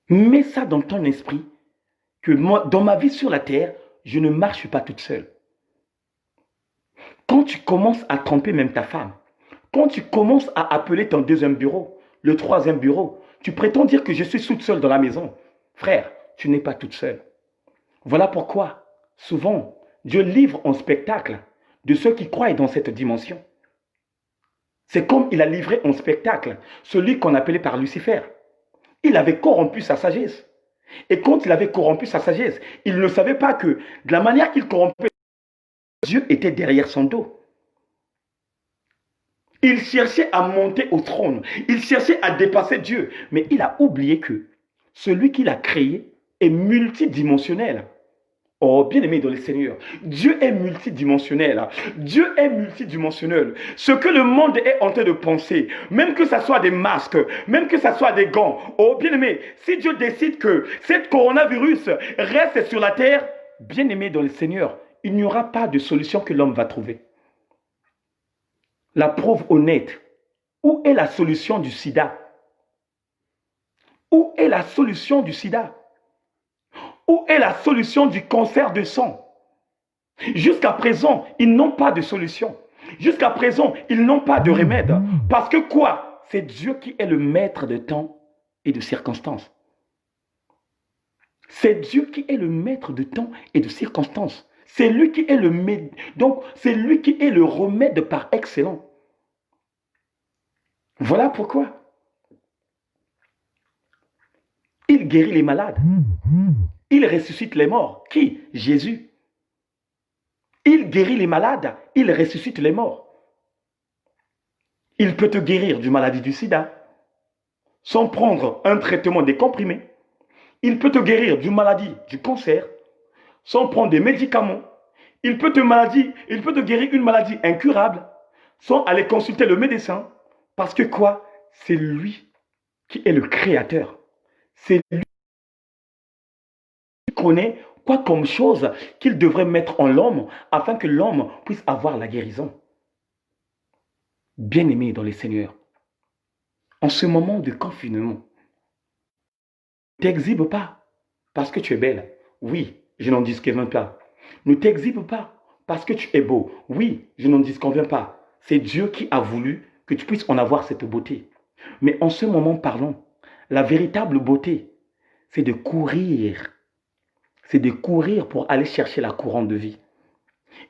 A: Mets ça dans ton esprit, que moi, dans ma vie sur la terre, je ne marche pas toute seule. Quand tu commences à tromper même ta femme, quand tu commences à appeler ton deuxième bureau, le troisième bureau, tu prétends dire que je suis toute seule dans la maison. Frère, tu n'es pas toute seule. Voilà pourquoi, souvent, Dieu livre en spectacle de ceux qui croient dans cette dimension. C'est comme il a livré en spectacle celui qu'on appelait par Lucifer. Il avait corrompu sa sagesse. Et quand il avait corrompu sa sagesse, il ne savait pas que de la manière qu'il corrompait, Dieu était derrière son dos. Il cherchait à monter au trône. Il cherchait à dépasser Dieu. Mais il a oublié que celui qu'il a créé est multidimensionnel. Oh, bien-aimé dans le Seigneur, Dieu est multidimensionnel. Dieu est multidimensionnel. Ce que le monde est en train de penser, même que ce soit des masques, même que ce soit des gants, oh, bien-aimé, si Dieu décide que cette coronavirus reste sur la terre, bien-aimé dans le Seigneur, il n'y aura pas de solution que l'homme va trouver. La preuve honnête, où est la solution du sida? Où est la solution du sida? Où est la solution du cancer de sang? Jusqu'à présent, ils n'ont pas de solution. Jusqu'à présent, ils n'ont pas de remède. Parce que quoi? C'est Dieu qui est le maître de temps et de circonstances. C'est Dieu qui est le maître de temps et de circonstances. C'est lui qui est donc c'est lui qui est le remède par excellence. Voilà pourquoi il guérit les malades. Il ressuscite les morts. Qui? Jésus. Il guérit les malades. Il ressuscite les morts. Il peut te guérir d'une maladie du sida sans prendre un traitement des comprimés. Il peut te guérir d'une maladie du cancer sans prendre des médicaments. Il peut te guérir une maladie incurable sans aller consulter le médecin. Parce que quoi? C'est lui qui est le créateur. C'est lui qui connaît quoi comme chose qu'il devrait mettre en l'homme afin que l'homme puisse avoir la guérison. Bien-aimé dans le Seigneur, en ce moment de confinement, ne t'exhibe pas parce que tu es belle. Oui, je n'en disconviens pas. Ne t'exhibe pas parce que tu es beau. Oui, je n'en disconviens pas. C'est Dieu qui a voulu que tu puisses en avoir cette beauté. Mais en ce moment, parlons. La véritable beauté, c'est de courir. C'est de courir pour aller chercher la couronne de vie.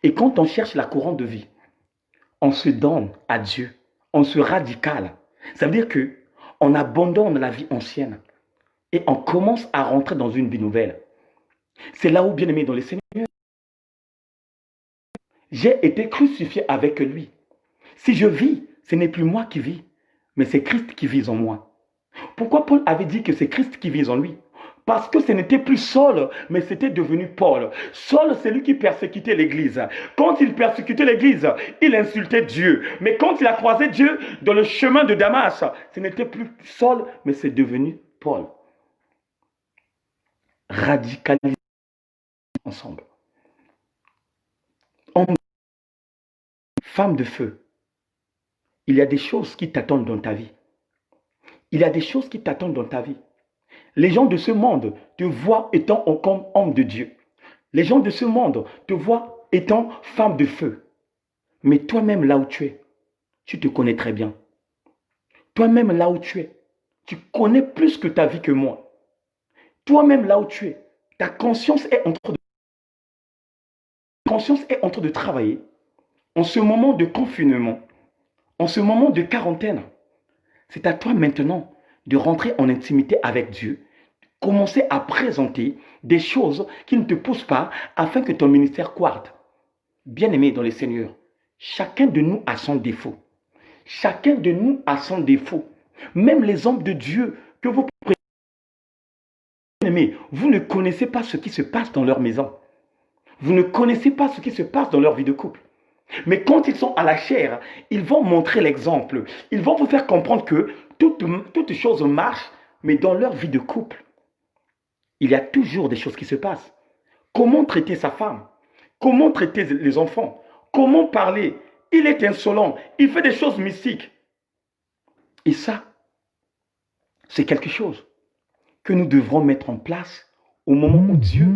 A: Et quand on cherche la couronne de vie, on se donne à Dieu, on se radicale. Ça veut dire que on abandonne la vie ancienne et on commence à rentrer dans une vie nouvelle. C'est là où, bien aimé dans le Seigneur, j'ai été crucifié avec lui. Si je vis, ce n'est plus moi qui vis, mais c'est Christ qui vit en moi. Pourquoi Paul avait dit que c'est Christ qui vit en lui? Parce que ce n'était plus Saul, mais c'était devenu Paul. Saul, c'est lui qui persécutait l'Église. Quand il persécutait l'Église, il insultait Dieu. Mais quand il a croisé Dieu dans le chemin de Damas, ce n'était plus Saul, mais c'est devenu Paul. Radicalisés ensemble. Homme, femme de feu, il y a des choses qui t'attendent dans ta vie. Il y a des choses qui t'attendent dans ta vie. Les gens de ce monde te voient étant comme homme de Dieu. Les gens de ce monde te voient étant femme de feu. Mais toi-même là où tu es, tu te connais très bien. Toi-même là où tu es, tu connais plus que ta vie que moi. Toi-même là où tu es, ta conscience est en train de travailler en ce moment de confinement, en ce moment de quarantaine. C'est à toi maintenant de rentrer en intimité avec Dieu, commencer à présenter des choses qui ne te poussent pas afin que ton ministère croîte. Bien-aimé dans le Seigneur, chacun de nous a son défaut. Chacun de nous a son défaut. Même les hommes de Dieu que vous bien-aimés, vous ne connaissez pas ce qui se passe dans leur maison. Vous ne connaissez pas ce qui se passe dans leur vie de couple. Mais quand ils sont à la chair, ils vont montrer l'exemple. Ils vont vous faire comprendre que toute chose marche, mais dans leur vie de couple, il y a toujours des choses qui se passent. Comment traiter sa femme? Comment traiter les enfants? Comment parler? Il est insolent. Il fait des choses mystiques. Et ça, c'est quelque chose que nous devrons mettre en place au moment où Dieu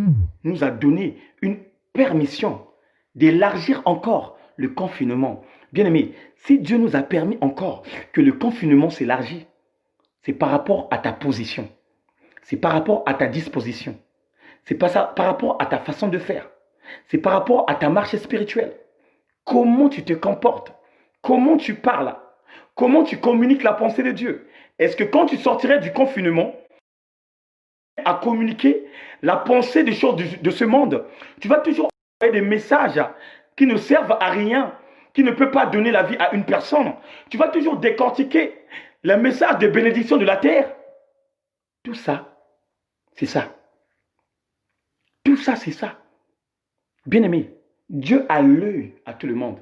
A: nous a donné une permission d'élargir encore le confinement. Bien aimé, si Dieu nous a permis encore que le confinement s'élargit, c'est par rapport à ta position, c'est par rapport à ta disposition, c'est par rapport à ta façon de faire, c'est par rapport à ta marche spirituelle. Comment tu te comportes, comment tu parles, comment tu communiques la pensée de Dieu. Est-ce que quand tu sortirais du confinement, à communiquer la pensée des choses de ce monde, tu vas toujours envoyer des messages qui ne servent à rien, qui ne peuvent pas donner la vie à une personne. Tu vas toujours décortiquer les messages de bénédiction de la terre. Tout ça, c'est ça. Tout ça, c'est ça. Bien-aimé, Dieu a l'œil à tout le monde.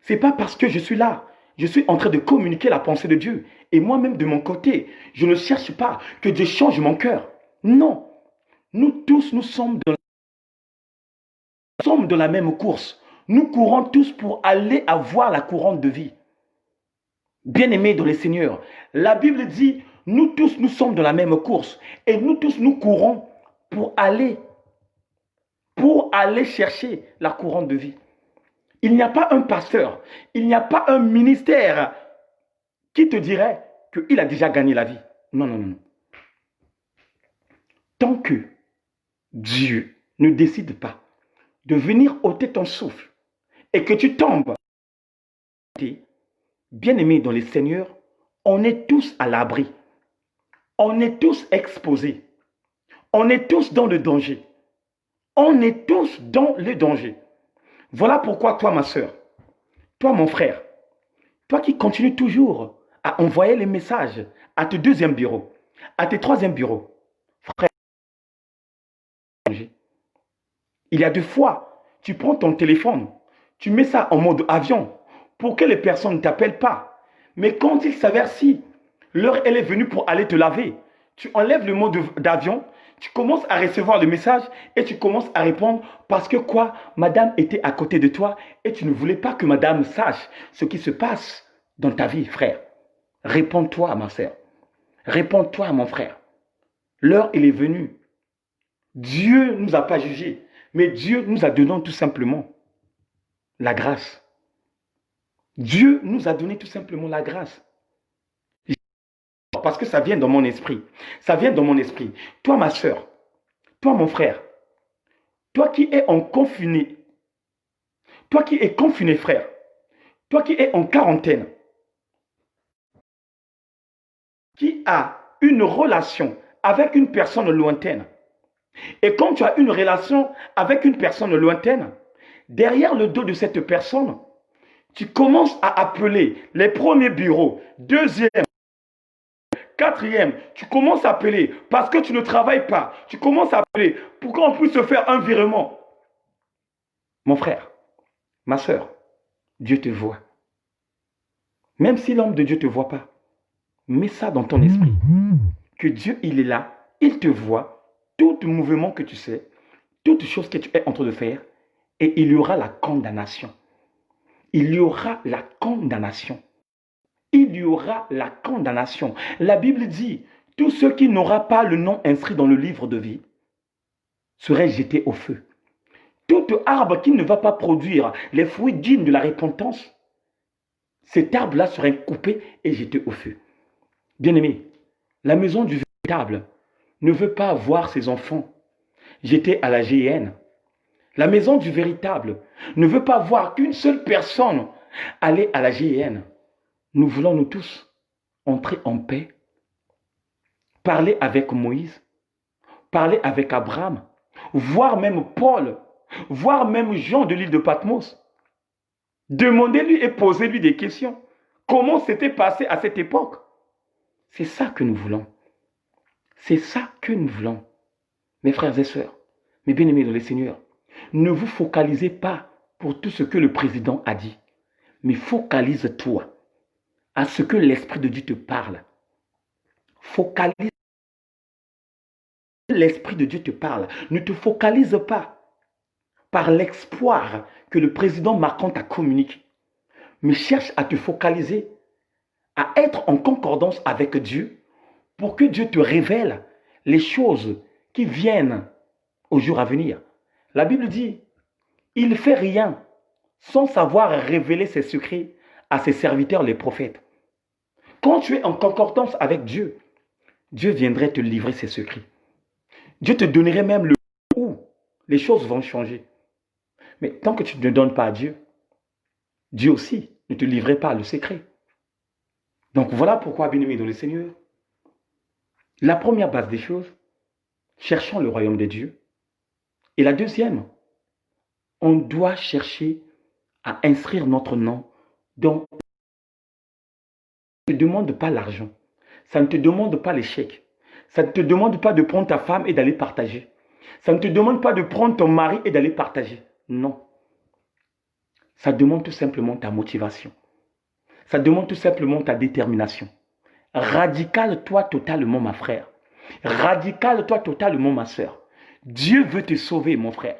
A: Ce n'est pas parce que je suis là, je suis en train de communiquer la pensée de Dieu. Et moi-même, de mon côté, je ne cherche pas que Dieu change mon cœur. Non. Nous tous, nous sommes dans la même course. Nous courons tous pour aller avoir la couronne de vie. Bien-aimés dans le Seigneur, la Bible dit, nous tous, nous sommes dans la même course. Et nous tous, nous courons pour aller chercher la couronne de vie. Il n'y a pas un pasteur, il n'y a pas un ministère qui te dirait qu'il a déjà gagné la vie. Non, non, non. Tant que Dieu ne décide pas de venir ôter ton souffle et que tu tombes, bien-aimé dans le Seigneur, on est tous à l'abri. On est tous exposés. On est tous dans le danger. On est tous dans le danger. Voilà pourquoi toi, ma soeur, toi, mon frère, toi qui continues toujours à envoyer les messages à tes deuxième bureau, à tes troisième bureaux, frère, il y a 2 fois, tu prends ton téléphone, tu mets ça en mode avion pour que les personnes ne t'appellent pas. Mais quand il s'avère si l'heure elle est venue pour aller te laver, tu enlèves le mode d'avion, tu commences à recevoir le message et tu commences à répondre parce que quoi, madame était à côté de toi et tu ne voulais pas que madame sache ce qui se passe dans ta vie, frère. Réponds-toi, ma sœur. Réponds-toi, mon frère. L'heure, elle est venue. Dieu ne nous a pas jugés, mais Dieu nous a donné tout simplement la grâce. Dieu nous a donné tout simplement la grâce. Parce que ça vient dans mon esprit. Ça vient dans mon esprit. Toi, ma soeur, toi, mon frère, toi qui es en confiné, Toi qui es confiné, frère, toi qui es en quarantaine, qui a une relation avec une personne lointaine, et quand tu as une relation avec une personne lointaine, derrière le dos de cette personne, tu commences à appeler les premiers bureaux, deuxième, quatrième, tu commences à appeler parce que tu ne travailles pas. Tu commences à appeler pour qu'on puisse se faire un virement. Mon frère, ma soeur, Dieu te voit. Même si l'homme de Dieu ne te voit pas, mets ça dans ton esprit. Que Dieu, il est là, il te voit, tout mouvement que tu sais, toute chose que tu es en train de faire, et il y aura la condamnation. Il y aura la condamnation. Il y aura la condamnation. La Bible dit, tous ceux qui n'auront pas le nom inscrit dans le livre de vie seraient jetés au feu. Tout arbre qui ne va pas produire les fruits dignes de la repentance, cet arbre-là serait coupé et jeté au feu. Bien-aimé, la maison du véritable ne veut pas voir ses enfants jetés à la GIN. La maison du véritable ne veut pas voir qu'une seule personne aller à la GIN. Nous voulons, nous tous, entrer en paix, parler avec Moïse, parler avec Abraham, voir même Paul, voir même Jean de l'île de Patmos. Demandez-lui et posez-lui des questions. Comment c'était passé à cette époque? C'est ça que nous voulons. C'est ça que nous voulons. Mes frères et sœurs, mes bien-aimés dans le Seigneur, ne vous focalisez pas pour tout ce que le président a dit, mais focalise-toi à ce que l'Esprit de Dieu te parle. Focalise l'Esprit de Dieu te parle. Ne te focalise pas par l'espoir que le président Macron t'a communiqué, mais cherche à te focaliser, à être en concordance avec Dieu pour que Dieu te révèle les choses qui viennent au jour à venir. La Bible dit, il ne fait rien sans savoir révéler ses secrets à ses serviteurs les prophètes. Quand tu es en concordance avec Dieu, Dieu viendrait te livrer ses secrets. Dieu te donnerait même le où les choses vont changer. Mais tant que tu ne donnes pas à Dieu, Dieu aussi ne te livrerait pas le secret. Donc voilà pourquoi, bien-aimés dans le Seigneur, la première base des choses, cherchons le royaume de Dieu. Et la deuxième, on doit chercher à inscrire notre nom dans... Ça ne te demande pas l'argent. Ça ne te demande pas les chèques. Ça ne te demande pas de prendre ta femme et d'aller partager. Ça ne te demande pas de prendre ton mari et d'aller partager. Non. Ça demande tout simplement ta motivation. Ça demande tout simplement ta détermination. Radical-toi totalement, ma frère. Radical-toi totalement, ma soeur. Dieu veut te sauver, mon frère.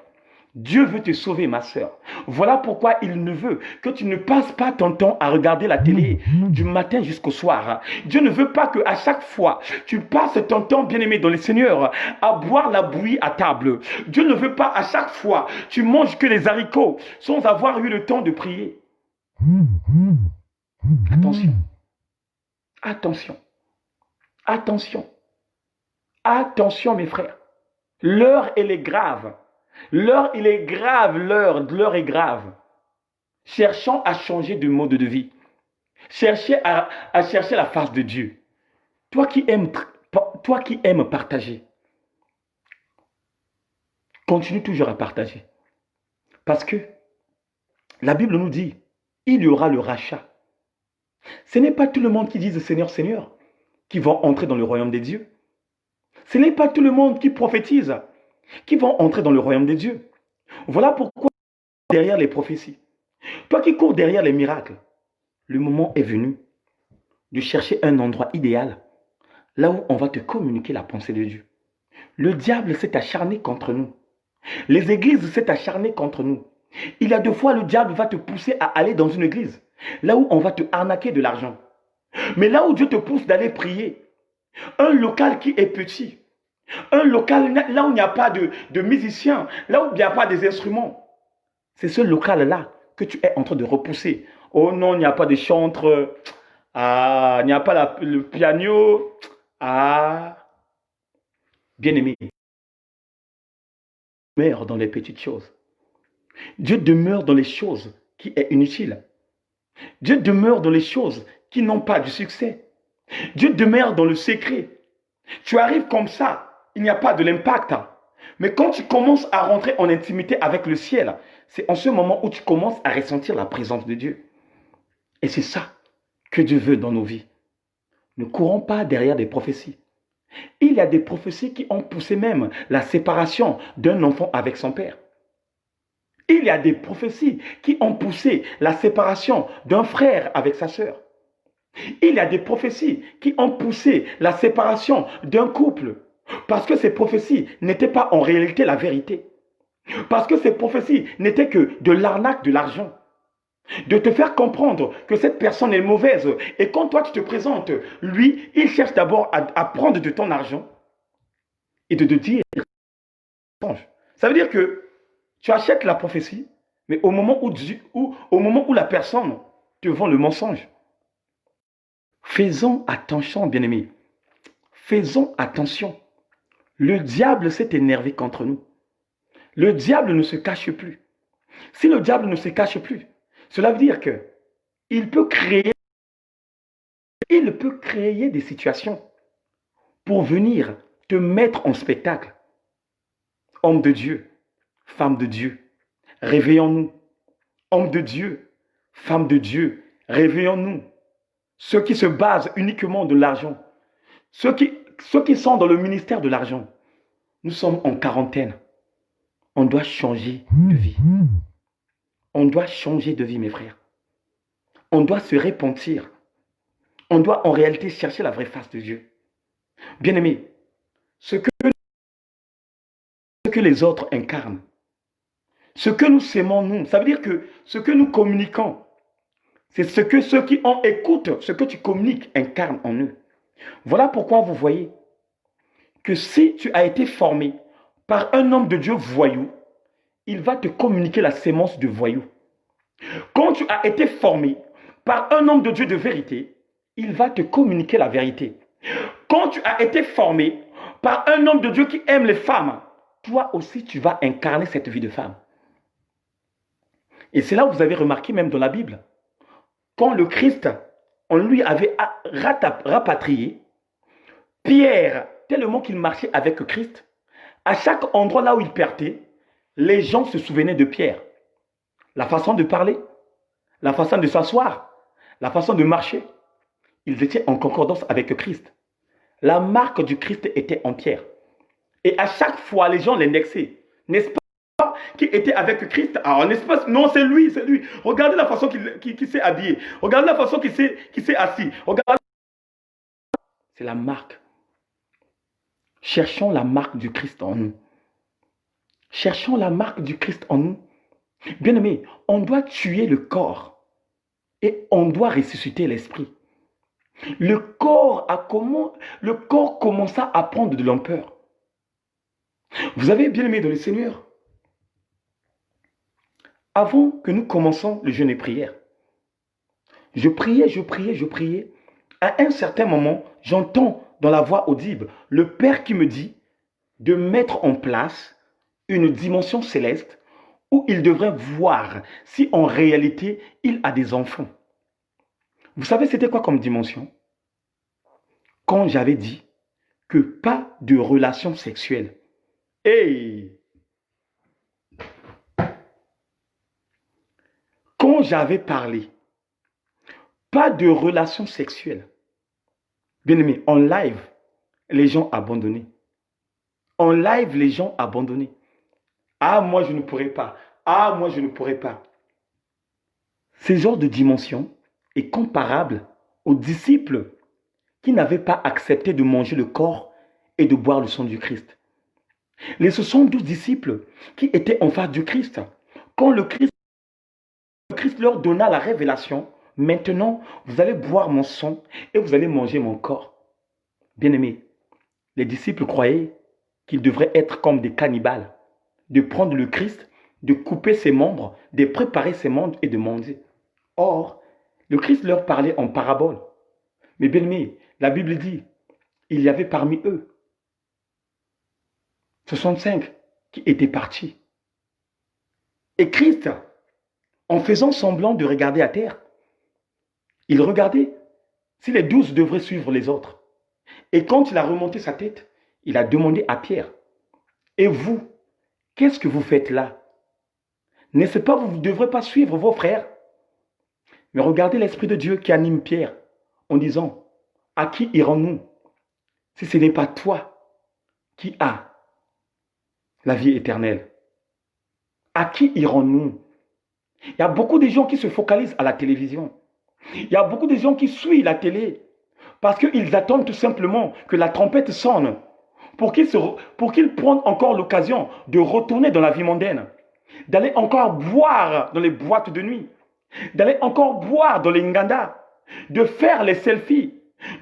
A: Dieu veut te sauver, ma soeur. Voilà pourquoi il ne veut que tu ne passes pas ton temps à regarder la télé du matin jusqu'au soir. Dieu ne veut pas qu'à chaque fois, tu passes ton temps, bien-aimé dans le Seigneur, à boire la bouillie à table. Dieu ne veut pas à chaque fois, tu manges que les haricots sans avoir eu le temps de prier. Attention. Attention. Attention. Attention, mes frères. L'heure, elle est grave. L'heure, il est grave, l'heure est grave. Cherchons à changer de mode de vie. Cherchez à chercher la face de Dieu. Toi qui aimes partager, continue toujours à partager. Parce que la Bible nous dit, il y aura le rachat. Ce n'est pas tout le monde qui dit Seigneur, Seigneur, qui vont entrer dans le royaume des dieux. Ce n'est pas tout le monde qui prophétise, qui vont entrer dans le royaume des dieux. Voilà pourquoi derrière les prophéties, toi qui cours derrière les miracles, le moment est venu de chercher un endroit idéal, là où on va te communiquer la pensée de Dieu. Le diable s'est acharné contre nous. Les églises s'est acharné contre nous. Il y a 2 fois le diable va te pousser à aller dans une église, là où on va te arnaquer de l'argent. Mais là où Dieu te pousse d'aller prier, un local qui est petit, un local là où il n'y a pas de musiciens, là où il n'y a pas des instruments, c'est ce local-là que tu es en train de repousser. Oh non, il n'y a pas de chantre. Ah, il n'y a pas le piano. Ah, bien-aimé, meurs dans les petites choses. Dieu demeure dans les choses qui est inutile. Dieu demeure dans les choses qui n'ont pas du succès. Dieu demeure dans le secret. Tu arrives comme ça, il n'y a pas de l'impact. Mais quand tu commences à rentrer en intimité avec le ciel, c'est en ce moment où tu commences à ressentir la présence de Dieu. Et c'est ça que Dieu veut dans nos vies. Ne courons pas derrière des prophéties. Il y a des prophéties qui ont poussé même la séparation d'un enfant avec son père. Il y a des prophéties qui ont poussé la séparation d'un frère avec sa sœur. Il y a des prophéties qui ont poussé la séparation d'un couple parce que ces prophéties n'étaient pas en réalité la vérité. Parce que ces prophéties n'étaient que de l'arnaque de l'argent. De te faire comprendre que cette personne est mauvaise. Et quand toi tu te présentes, lui, il cherche d'abord à prendre de ton argent et de te dire, ça veut dire que tu achètes la prophétie, mais au moment où la personne te vend le mensonge. Faisons attention, bien-aimés. Faisons attention. Le diable s'est énervé contre nous. Le diable ne se cache plus. Si le diable ne se cache plus, cela veut dire que il peut créer des situations pour venir te mettre en spectacle. Homme de Dieu, femme de Dieu, réveillons-nous. Homme de Dieu, femme de Dieu, réveillons-nous. Ceux qui se basent uniquement de l'argent, ceux qui sont dans le ministère de l'argent, nous sommes en quarantaine. On doit changer de vie. On doit changer de vie, mes frères. On doit se repentir. On doit en réalité chercher la vraie face de Dieu. Bien-aimés, ce que les autres incarnent, ce que nous sémons, nous, ça veut dire que ce que nous communiquons, c'est ce que ceux qui en écoutent, ce que tu communiques, incarnent en eux. Voilà pourquoi vous voyez que si tu as été formé par un homme de Dieu voyou, il va te communiquer la sémence de voyou. Quand tu as été formé par un homme de Dieu de vérité, il va te communiquer la vérité. Quand tu as été formé par un homme de Dieu qui aime les femmes, toi aussi tu vas incarner cette vie de femme. Et c'est là où vous avez remarqué même dans la Bible, quand le Christ, on lui avait rapatrié, Pierre, tellement qu'il marchait avec Christ, à chaque endroit là où il partait, les gens se souvenaient de Pierre. La façon de parler, la façon de s'asseoir, la façon de marcher, ils étaient en concordance avec Christ. La marque du Christ était en Pierre. Et à chaque fois, les gens l'indexaient. N'est-ce pas qui était avec Christ? Ah, n'est-ce pas? Non, c'est lui, c'est lui. Regardez la façon qu'il s'est habillé. Regardez la façon qu'il s'est assis. Regardez. C'est la marque. Cherchons la marque du Christ en nous. Cherchons la marque du Christ en nous. Bien-aimés, on doit tuer le corps et on doit ressusciter l'esprit. Le corps commença à prendre de l'ampleur. Vous avez bien aimé dans le Seigneur. Avant que nous commençons le jeûne et prière, je priais. À un certain moment, j'entends dans la voix audible le Père qui me dit de mettre en place une dimension céleste où il devrait voir si en réalité il a des enfants. Vous savez c'était quoi comme dimension? Quand j'avais dit que pas de relation sexuelle. Hey! Quand j'avais parlé, pas de relation sexuelle. Bien aimé, en live, les gens abandonnés. En live, les gens abandonnés. Ah, moi, je ne pourrais pas. Ah, moi, je ne pourrais pas. Ce genre de dimension est comparable aux disciples qui n'avaient pas accepté de manger le corps et de boire le sang du Christ. Les 72 disciples qui étaient en face du Christ, quand le Christ leur donna la révélation, maintenant, vous allez boire mon sang et vous allez manger mon corps. Bien-aimés, les disciples croyaient qu'ils devraient être comme des cannibales, de prendre le Christ, de couper ses membres, de préparer ses membres et de manger. Or, le Christ leur parlait en parabole. Mais bien-aimés, la Bible dit, il y avait parmi eux 65 qui étaient partis. Et Christ, en faisant semblant de regarder à terre, il regardait si les 12 devraient suivre les autres. Et quand il a remonté sa tête, il a demandé à Pierre, et vous, qu'est-ce que vous faites là? N'est-ce pas vous ne devrez pas suivre vos frères? Mais regardez l'Esprit de Dieu qui anime Pierre en disant, à qui irons-nous si ce n'est pas toi qui as la vie éternelle? À qui irons-nous? Il y a beaucoup de gens qui se focalisent à la télévision. Il y a beaucoup de gens qui suivent la télé parce qu'ils attendent tout simplement que la trompette sonne pour qu'ils prennent encore l'occasion de retourner dans la vie mondaine, d'aller encore boire dans les boîtes de nuit, d'aller encore boire dans les ngandas, de faire les selfies,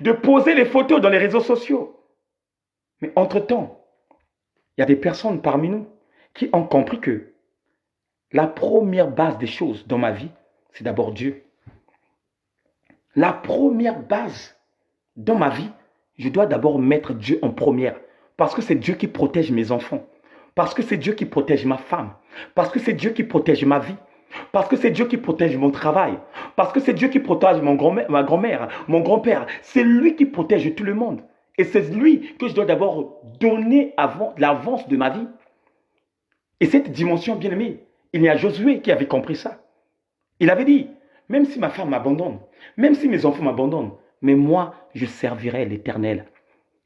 A: de poser les photos dans les réseaux sociaux. Mais entre-temps, il y a des personnes parmi nous qui ont compris que la première base des choses dans ma vie, c'est d'abord Dieu. La première base dans ma vie, je dois d'abord mettre Dieu en première. Parce que c'est Dieu qui protège mes enfants. Parce que c'est Dieu qui protège ma femme. Parce que c'est Dieu qui protège ma vie. Parce que c'est Dieu qui protège mon travail. Parce que c'est Dieu qui protège ma grand-mère, mon grand-père. C'est lui qui protège tout le monde. Et c'est lui que je dois d'abord donner l'avance de ma vie. Et cette dimension, bien aimée, il y a Josué qui avait compris ça. Il avait dit, même si ma femme m'abandonne, même si mes enfants m'abandonnent, mais moi, je servirai l'Éternel.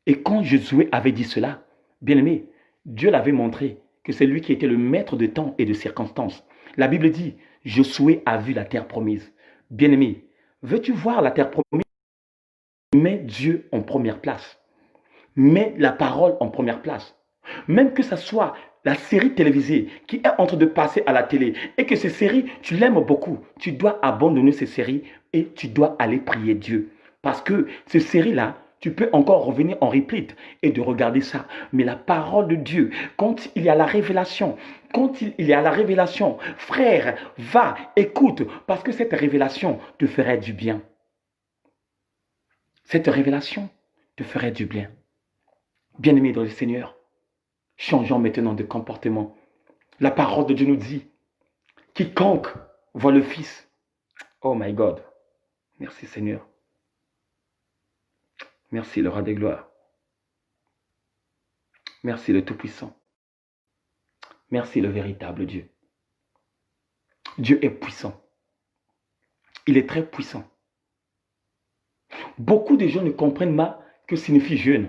A: Et quand Josué avait dit cela, bien aimé, Dieu l'avait montré que c'est lui qui était le maître de temps et de circonstances. La Bible dit, Josué a vu la terre promise. Bien aimé, veux-tu voir la terre promise? Mets Dieu en première place. Mets la parole en première place. Même que ce soit la série télévisée qui est en train de passer à la télé et que ces séries, tu l'aimes beaucoup, tu dois abandonner ces séries et tu dois aller prier Dieu. Parce que ces séries-là, tu peux encore revenir en repeat et de regarder ça. Mais la parole de Dieu, quand il y a la révélation, frère, va, écoute, parce que cette révélation te ferait du bien. Cette révélation te ferait du bien. Bien-aimé dans le Seigneur, changeons maintenant de comportement. La parole de Dieu nous dit, quiconque voit le Fils. Oh my God. Merci Seigneur. Merci le roi des gloires. Merci le Tout-Puissant. Merci le véritable Dieu. Dieu est puissant. Il est très puissant. Beaucoup de gens ne comprennent pas que signifie jeûne.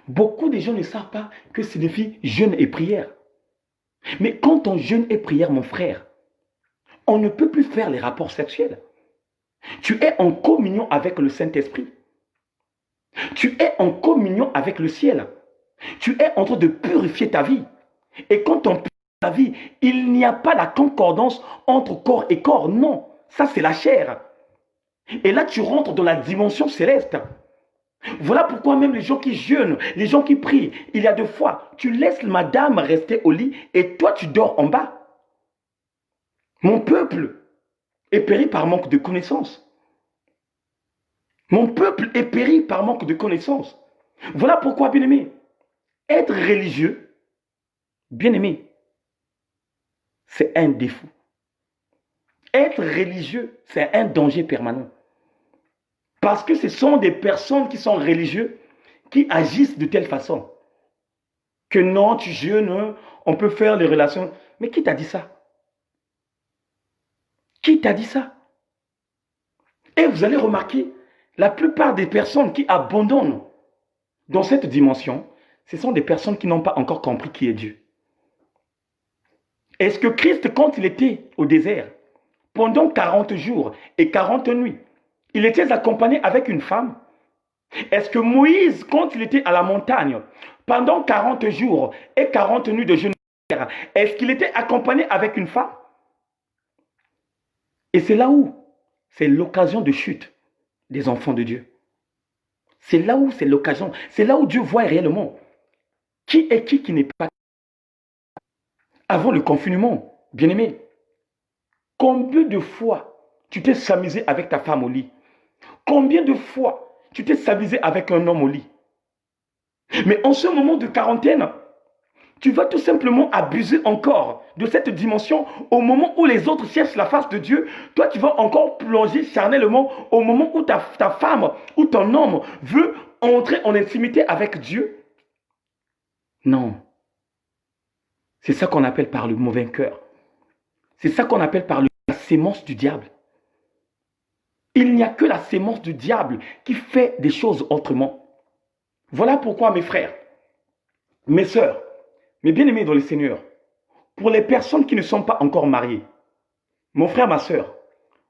A: Beaucoup de gens ne savent pas que signifie jeûne et prière. Mais quand on jeûne et prière, mon frère, on ne peut plus faire les rapports sexuels. Tu es en communion avec le Saint-Esprit. Tu es en communion avec le ciel. Tu es en train de purifier ta vie. Et quand on purifie ta vie, il n'y a pas la concordance entre corps et corps. Non, ça c'est la chair. Et là, tu rentres dans la dimension céleste. Voilà pourquoi même les gens qui jeûnent, les gens qui prient, il y a 2 fois, tu laisses madame rester au lit et toi tu dors en bas. Mon peuple est péri par manque de connaissances. Mon peuple est péri par manque de connaissances. Voilà pourquoi, bien-aimé, être religieux, bien-aimé, c'est un défaut. Être religieux, c'est un danger permanent. Parce que ce sont des personnes qui sont religieuses qui agissent de telle façon. Que non, tu jeûnes, on peut faire les relations. Mais qui t'a dit ça? Qui t'a dit ça? Et vous allez remarquer, la plupart des personnes qui abandonnent dans cette dimension, ce sont des personnes qui n'ont pas encore compris qui est Dieu. Est-ce que Christ, quand il était au désert, pendant 40 jours et 40 nuits, il était accompagné avec une femme? Est-ce que Moïse, quand il était à la montagne, pendant 40 jours et 40 nuits de jeûne, est-ce qu'il était accompagné avec une femme? Et c'est là où c'est l'occasion de chute des enfants de Dieu. C'est là où c'est l'occasion. C'est là où Dieu voit réellement qui est qui n'est pas. Avant le confinement, bien-aimé, combien de fois tu t'es s'amusé avec ta femme au lit? Combien de fois tu t'es s'amusé avec un homme au lit? Mais en ce moment de quarantaine, Tu vas tout simplement abuser encore de cette dimension au moment où les autres cherchent la face de Dieu. Toi, tu vas encore plonger charnellement au moment où ta femme ou ton homme veut entrer en intimité avec Dieu. Non. C'est ça qu'on appelle par le mauvais cœur. C'est ça qu'on appelle par la sémence du diable. Il n'y a que la sémence du diable qui fait des choses autrement. Voilà pourquoi, mes frères, mes sœurs, mes bien-aimés dans le Seigneur, pour les personnes qui ne sont pas encore mariées, mon frère, ma sœur,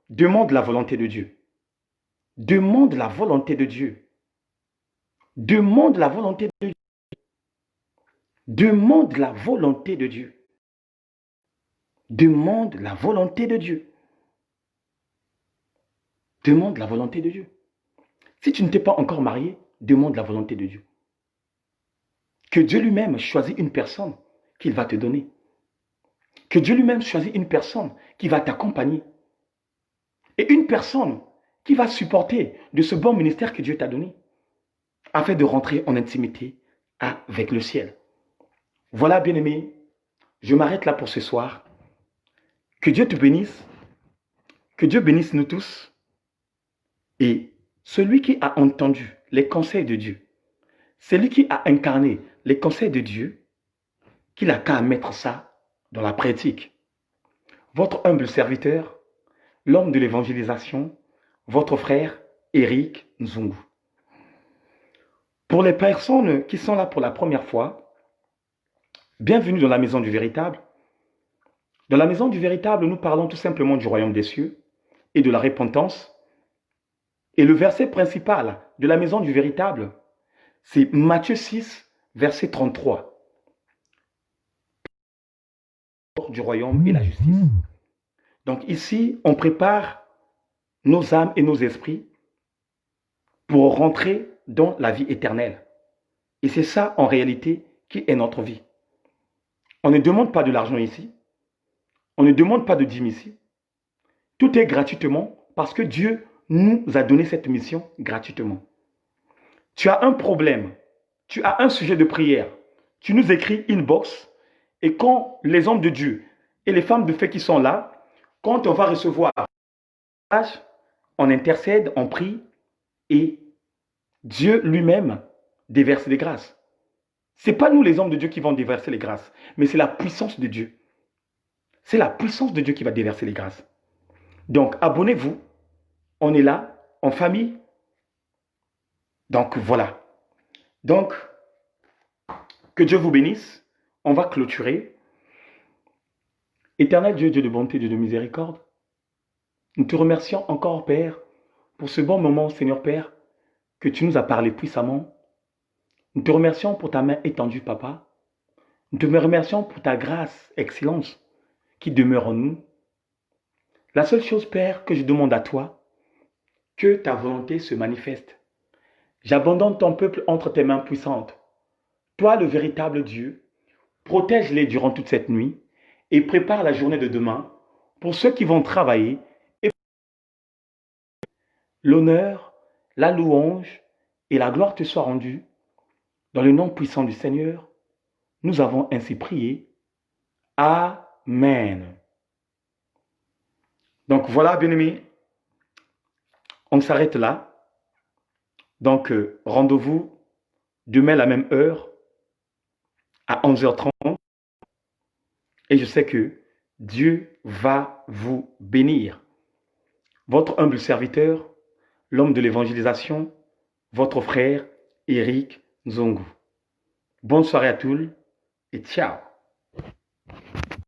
A: demande la volonté de Dieu. Demande la volonté de Dieu. Demande la volonté de Dieu. Demande la volonté de Dieu. Demande la volonté de Dieu. Demande la volonté de Dieu. Si tu ne t'es pas encore marié, demande la volonté de Dieu. Que Dieu lui-même choisit une personne qu'il va te donner. Que Dieu lui-même choisit une personne qui va t'accompagner. Et une personne qui va supporter de ce bon ministère que Dieu t'a donné, afin de rentrer en intimité avec le ciel. Voilà, bien-aimé, je m'arrête là pour ce soir. Que Dieu te bénisse. Que Dieu bénisse nous tous. Et celui qui a entendu les conseils de Dieu, celui qui a incarné les conseils de Dieu, qu'il a qu'à mettre ça dans la pratique. Votre humble serviteur, l'homme de l'évangélisation, votre frère Eric Nzungu. Pour les personnes qui sont là pour la première fois, bienvenue dans la maison du véritable. Dans la maison du véritable, nous parlons tout simplement du royaume des cieux et de la repentance. Et le verset principal de la maison du véritable, c'est Matthieu 6, verset 33. Du royaume et la justice. Donc ici, on prépare nos âmes et nos esprits pour rentrer dans la vie éternelle. Et c'est ça, en réalité, qui est notre vie. On ne demande pas de l'argent ici. On ne demande pas de dîme ici. Tout est gratuitement parce que Dieu nous a donné cette mission gratuitement. Tu as un problème, tu as un sujet de prière, tu nous écris inbox et quand les hommes de Dieu et les femmes de fait qui sont là, quand on va recevoir, on intercède, on prie et Dieu lui-même déverse les grâces. Ce n'est pas nous les hommes de Dieu qui vont déverser les grâces, mais c'est la puissance de Dieu. C'est la puissance de Dieu qui va déverser les grâces. Donc, abonnez-vous. On est là, en famille. Donc, voilà. Donc, que Dieu vous bénisse. On va clôturer. Éternel Dieu, Dieu de bonté, Dieu de miséricorde, nous te remercions encore, Père, pour ce bon moment, Seigneur Père, que tu nous as parlé puissamment. Nous te remercions pour ta main étendue, Papa. Nous te remercions pour ta grâce, excellence, qui demeure en nous. La seule chose, Père, que je demande à toi, que ta volonté se manifeste. J'abandonne ton peuple entre tes mains puissantes. Toi, le véritable Dieu, protège-les durant toute cette nuit et prépare la journée de demain pour ceux qui vont travailler et l'honneur, la louange et la gloire te soient rendues. Dans le nom puissant du Seigneur, nous avons ainsi prié. Amen. Donc voilà, bien-aimés, on s'arrête là. Donc rendez-vous demain à la même heure, à 11h30. Et je sais que Dieu va vous bénir. Votre humble serviteur, l'homme de l'évangélisation, votre frère Eric Nzungu. Bonne soirée à tous et ciao.